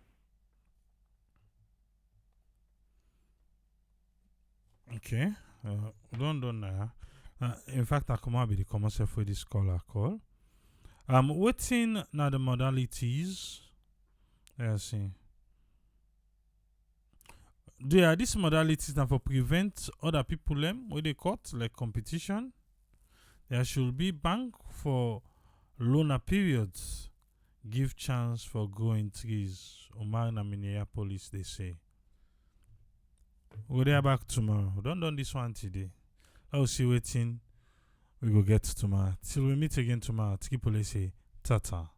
Okay. Don't now. In fact, I come out with the commercial for this call. Waiting now the modalities. Let's see. There are these modalities now for prevent other people where they caught like competition. There should be bank for loaner periods. Give chance for growing trees. Omar na Minneapolis, they say. We'll be back tomorrow. We don't do this one today. I'll see waiting. We will get tomorrow. Till we meet again tomorrow. Tripoli say, tata.